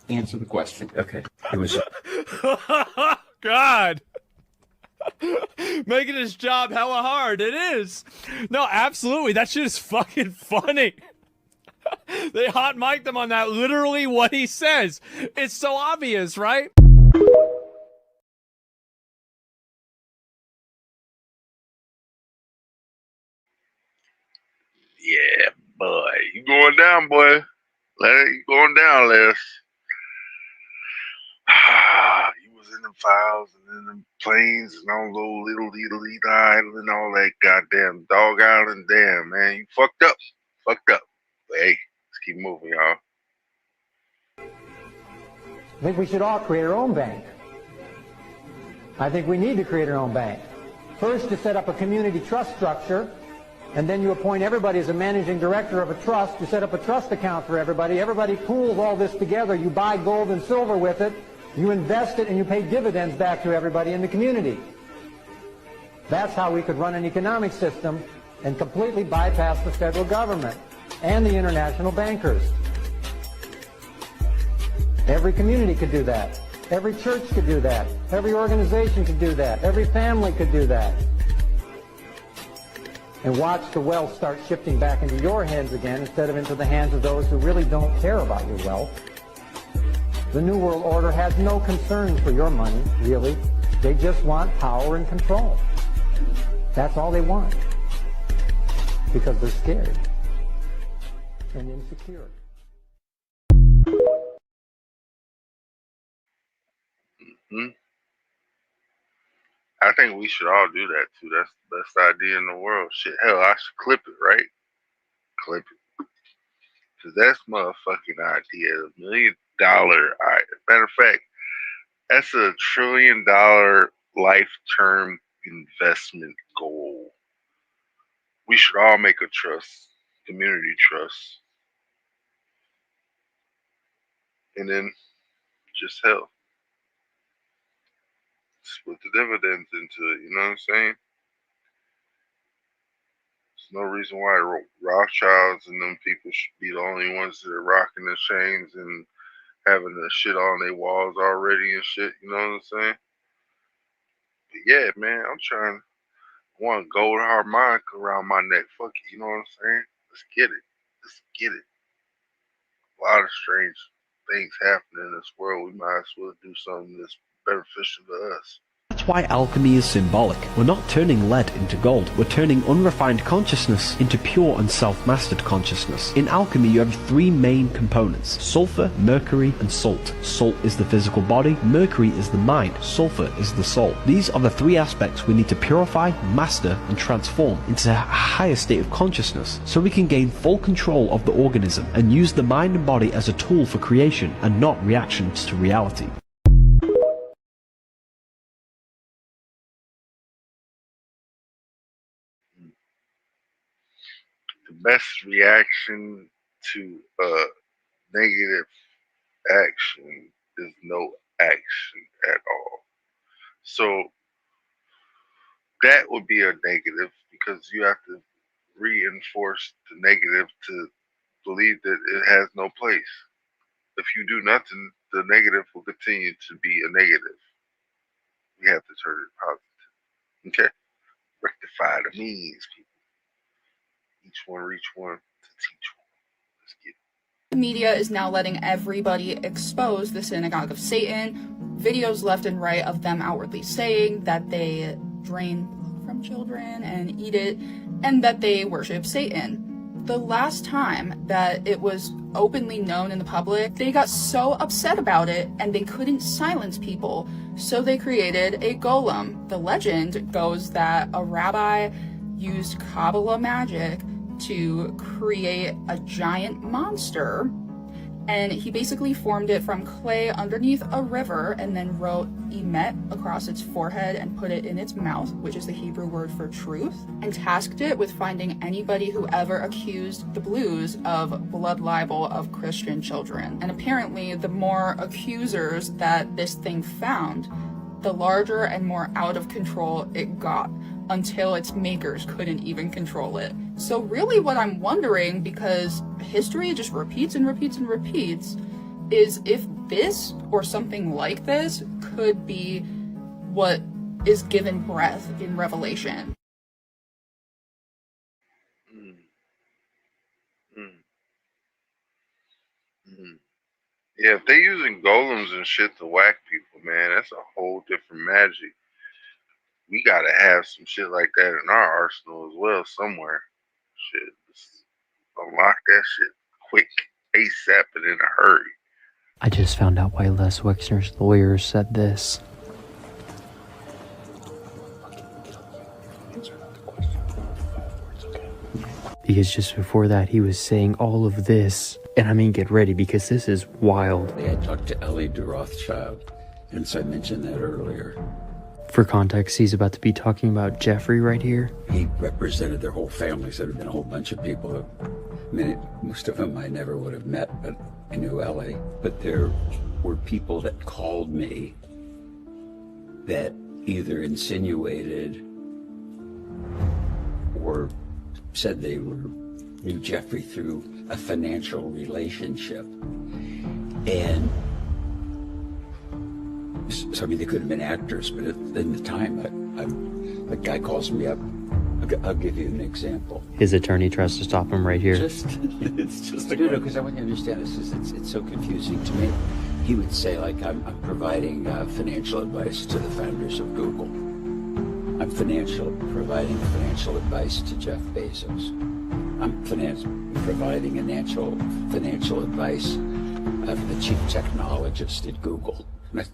Answer the question. Okay. It was. God. Making his job hella hard. It is. No, absolutely. That shit is fucking funny. They hot mic'd him on that. Literally what he says. It's so obvious, right? Yeah, boy. You going down, boy. You going down, Les. You was in the files and in the planes and on little island and all that goddamn dog island. Damn, man. You fucked up. But hey, let's keep moving, y'all. I think we should all create our own bank. I think we need to create our own bank. First, to set up a community trust structure, and then you appoint everybody as a managing director of a trust. You set up a trust account for everybody. Everybody pools all this together. You buy gold and silver with it. You invest it, and you pay dividends back to everybody in the community. That's how we could run an economic system and completely bypass the federal government and the international bankers. Every community could do that. Every church could do that. Every organization could do that. Every family could do that. And watch the wealth start shifting back into your hands again instead of into the hands of those who really don't care about your wealth. The New World Order has no concern for your money, really. They just want power and control. That's all they want. Because they're scared and insecure. I think we should all do that too. That's the best idea in the world. Shit, hell, I should clip it, right? Clip it. Because that's motherfucking idea. $1 million idea. Matter of fact, that's $1 trillion life term investment goal. We should all make a trust, community trust. And then just hell. Split the dividends into it, you know what I'm saying? no reason why Rothschilds and them people should be the only ones that are rocking the chains and having the shit on their walls already and shit. You know what I'm saying? But yeah, man, I want a gold harmonica around my neck. Fuck it, you know what I'm saying? Let's get it. Let's get it. A lot of strange things happening in this world. We might as well do something that's beneficial to us. That's why alchemy is symbolic. We're not turning lead into gold, we're turning unrefined consciousness into pure and self-mastered consciousness. In alchemy you have three main components: sulfur, mercury, and salt. Salt is the physical body, mercury is the mind, sulfur is the soul. These are the three aspects we need to purify, master, and transform into a higher state of consciousness, so we can gain full control of the organism and use the mind and body as a tool for creation and not reactions to reality. The best reaction to negative action is no action at all. So that would be a negative, because you have to reinforce the negative to believe that it has no place. If you do nothing, the negative will continue to be a negative. We have to turn it positive. Okay? Rectify the means, people. Each one reach one to teach one. Let's get it. The media is now letting everybody expose the synagogue of Satan. Videos left and right of them outwardly saying that they drain blood from children and eat it, and that they worship Satan. The last time that it was openly known in the public, they got so upset about it and they couldn't silence people, so they created a golem. The legend goes that a rabbi used Kabbalah magic to create a giant monster, and he basically formed it from clay underneath a river and then wrote Emet across its forehead and put it in its mouth, which is the Hebrew word for truth, and tasked it with finding anybody who ever accused the Blues of blood libel of Christian children. And apparently the more accusers that this thing found, the larger and more out of control it got, until its makers couldn't even control it. So really what I'm wondering, because history just repeats and repeats and repeats, is if this or something like this could be what is given breath in Revelation. Yeah, if they using golems and shit to whack people, man, that's a whole different magic. We gotta have some shit like that in our arsenal as well somewhere. Shit, just unlock that shit quick, ASAP, and in a hurry. I just found out why Les Wexner's lawyer said this. Because just before that, he was saying all of this. And I mean, get ready, because this is wild. They had talked to Ellie de Rothschild, and so I mentioned that earlier. For context, he's about to be talking about Jeffrey right here. He represented their whole families. There have been a whole bunch of people. Most of them I never would have met, but I knew Ellie. But there were people that called me that either insinuated or said they knew Jeffrey through a financial relationship. And so, I mean, they could have been actors, but in the time, the guy calls me up. I'll give you an example. His attorney tries to stop him right here. It's just no, because I want you to understand this. It's so confusing to me. He would say, like, I'm providing financial advice to the founders of Google. I'm providing financial advice to Jeff Bezos. I'm providing financial advice for the chief technologist at Google.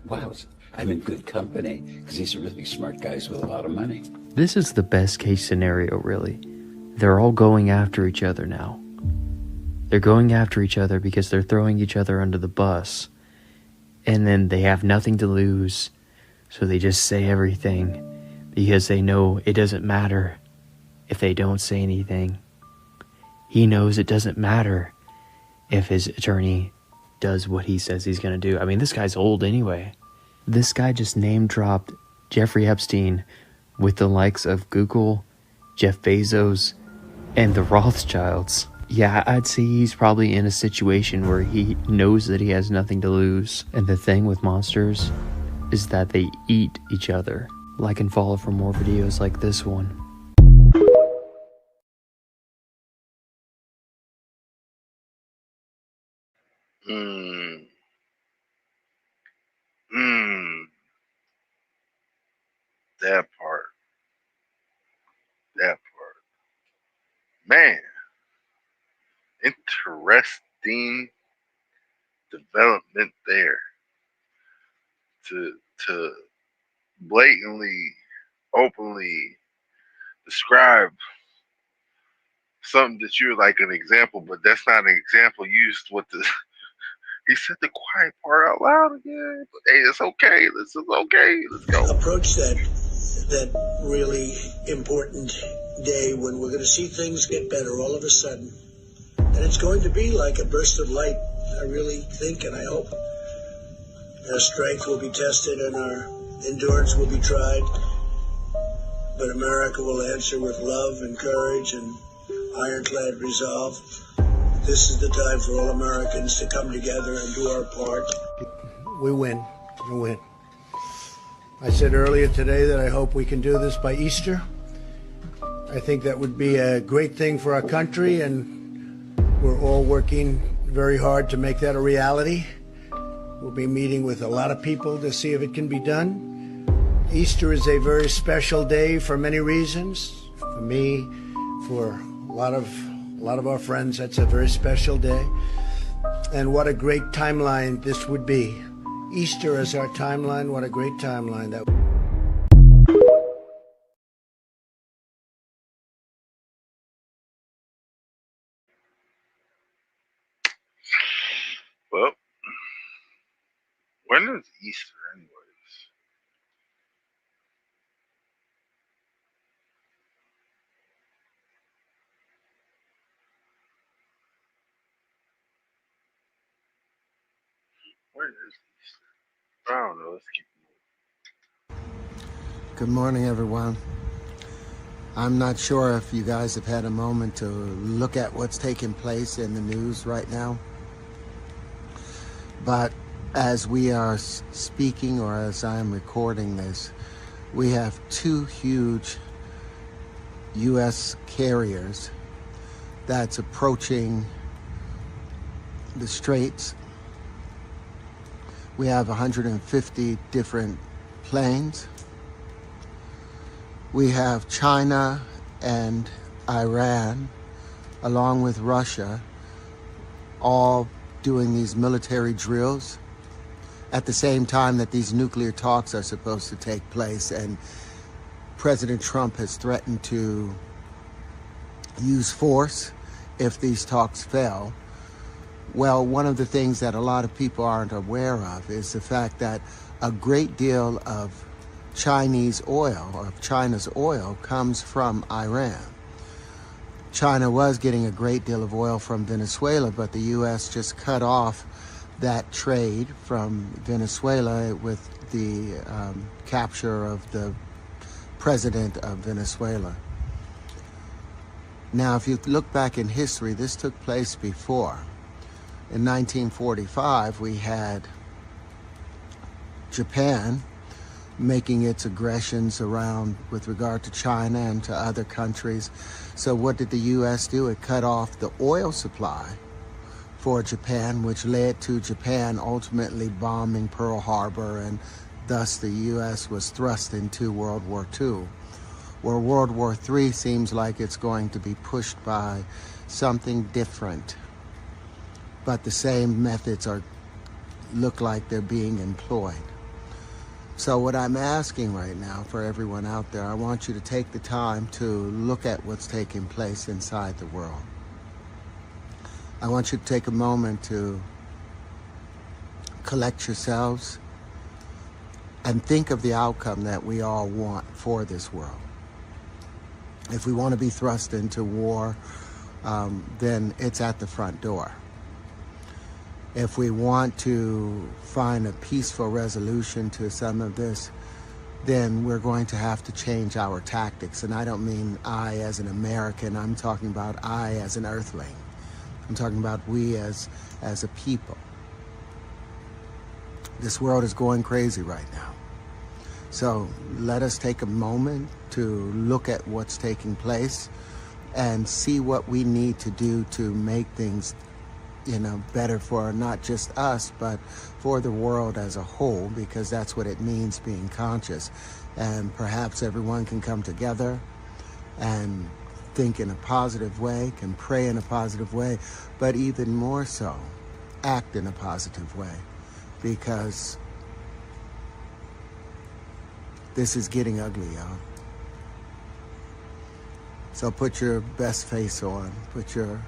Wow, I'm in good company, because these are really smart guys with a lot of money. This is the best case scenario, really. They're all going after each other now. They're going after each other because they're throwing each other under the bus. And then they have nothing to lose, so they just say everything because they know it doesn't matter if they don't say anything. He knows it doesn't matter if his attorney does what he says he's going to do. I mean, this guy's old anyway. This guy just name-dropped Jeffrey Epstein with the likes of Google, Jeff Bezos, And the Rothschilds. Yeah, I'd say he's probably in a situation where he knows that he has nothing to lose. And the thing with monsters is that they eat each other. Like and follow for more videos like this one. That part. That part. Man, interesting development there. To blatantly, openly describe something that you're like an example, but that's not an example used with the. He said the quiet part out loud again. But hey, it's okay. This is okay. Let's go. Approach that really important day when we're going to see things get better all of a sudden. And it's going to be like a burst of light, I really think and I hope. Our strength will be tested and our endurance will be tried. But America will answer with love and courage and ironclad resolve. This is the time for all Americans to come together and do our part. We win. We win. I said earlier today that I hope we can do this by Easter. I think that would be a great thing for our country, and we're all working very hard to make that a reality. We'll be meeting with a lot of people to see if it can be done. Easter is a very special day for many reasons. For me, for a lot of our friends, that's a very special day. And what a great timeline this would be. Easter as our timeline, what a great timeline that would be. Well, when is Easter anyways? When is Easter? I don't know. Let's keep Good morning, everyone. I'm not sure if you guys have had a moment to look at what's taking place in the news right now. But as we are speaking, or as I'm recording this, we have two huge U.S. carriers that's approaching the Straits. We have 150 different planes. We have China and Iran, along with Russia, all doing these military drills at the same time that these nuclear talks are supposed to take place. And President Trump has threatened to use force if these talks fail. Well, one of the things that a lot of people aren't aware of is the fact that a great deal of Chinese oil, or China's oil, comes from Iran. China was getting a great deal of oil from Venezuela, but the U.S. just cut off that trade from Venezuela with the capture of the president of Venezuela. Now, if you look back in history, this took place before. In 1945, we had Japan making its aggressions around with regard to China and to other countries. So what did the U.S. do? It cut off the oil supply for Japan, which led to Japan ultimately bombing Pearl Harbor, and thus the U.S. was thrust into World War II. Where World War III seems like it's going to be pushed by something different, but the same methods look like they're being employed. So what I'm asking right now for everyone out there, I want you to take the time to look at what's taking place inside the world. I want you to take a moment to collect yourselves and think of the outcome that we all want for this world. If we want to be thrust into war, then it's at the front door. If we want to find a peaceful resolution to some of this, then we're going to have to change our tactics. And I don't mean I as an American, I'm talking about I as an earthling. I'm talking about we as a people. This world is going crazy right now. So let us take a moment to look at what's taking place and see what we need to do to make things, better for not just us, but for the world as a whole, because that's what it means being conscious. And perhaps everyone can come together and think in a positive way, can pray in a positive way, but even more so, act in a positive way, because this is getting ugly, y'all. So put your best face on, put your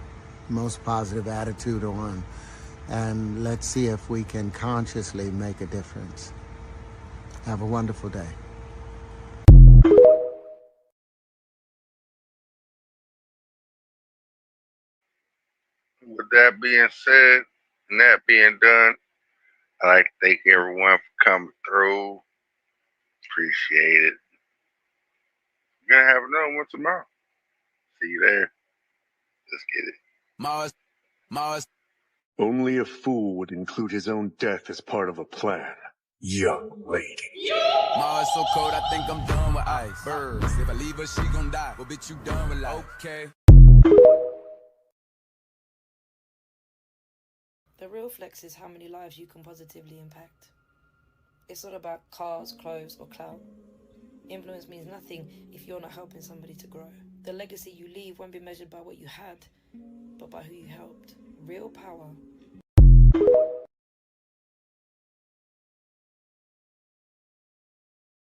most positive attitude on, and let's see if we can consciously make a difference. Have a wonderful day. With that being said, and that being done, I'd like to thank everyone for coming through. Appreciate it. We're going to have another one tomorrow. See you there. Let's get it. Mars. Only a fool would include his own death as part of a plan. Young lady. Mars so cold, I think I'm done with ice. Birds, if I leave her, she gon' die. Well, bitch, you done with life. Okay. The real flex is how many lives you can positively impact. It's not about cars, clothes, or clout. Influence means nothing if you're not helping somebody to grow. The legacy you leave won't be measured by what you had, but by who you helped. Real power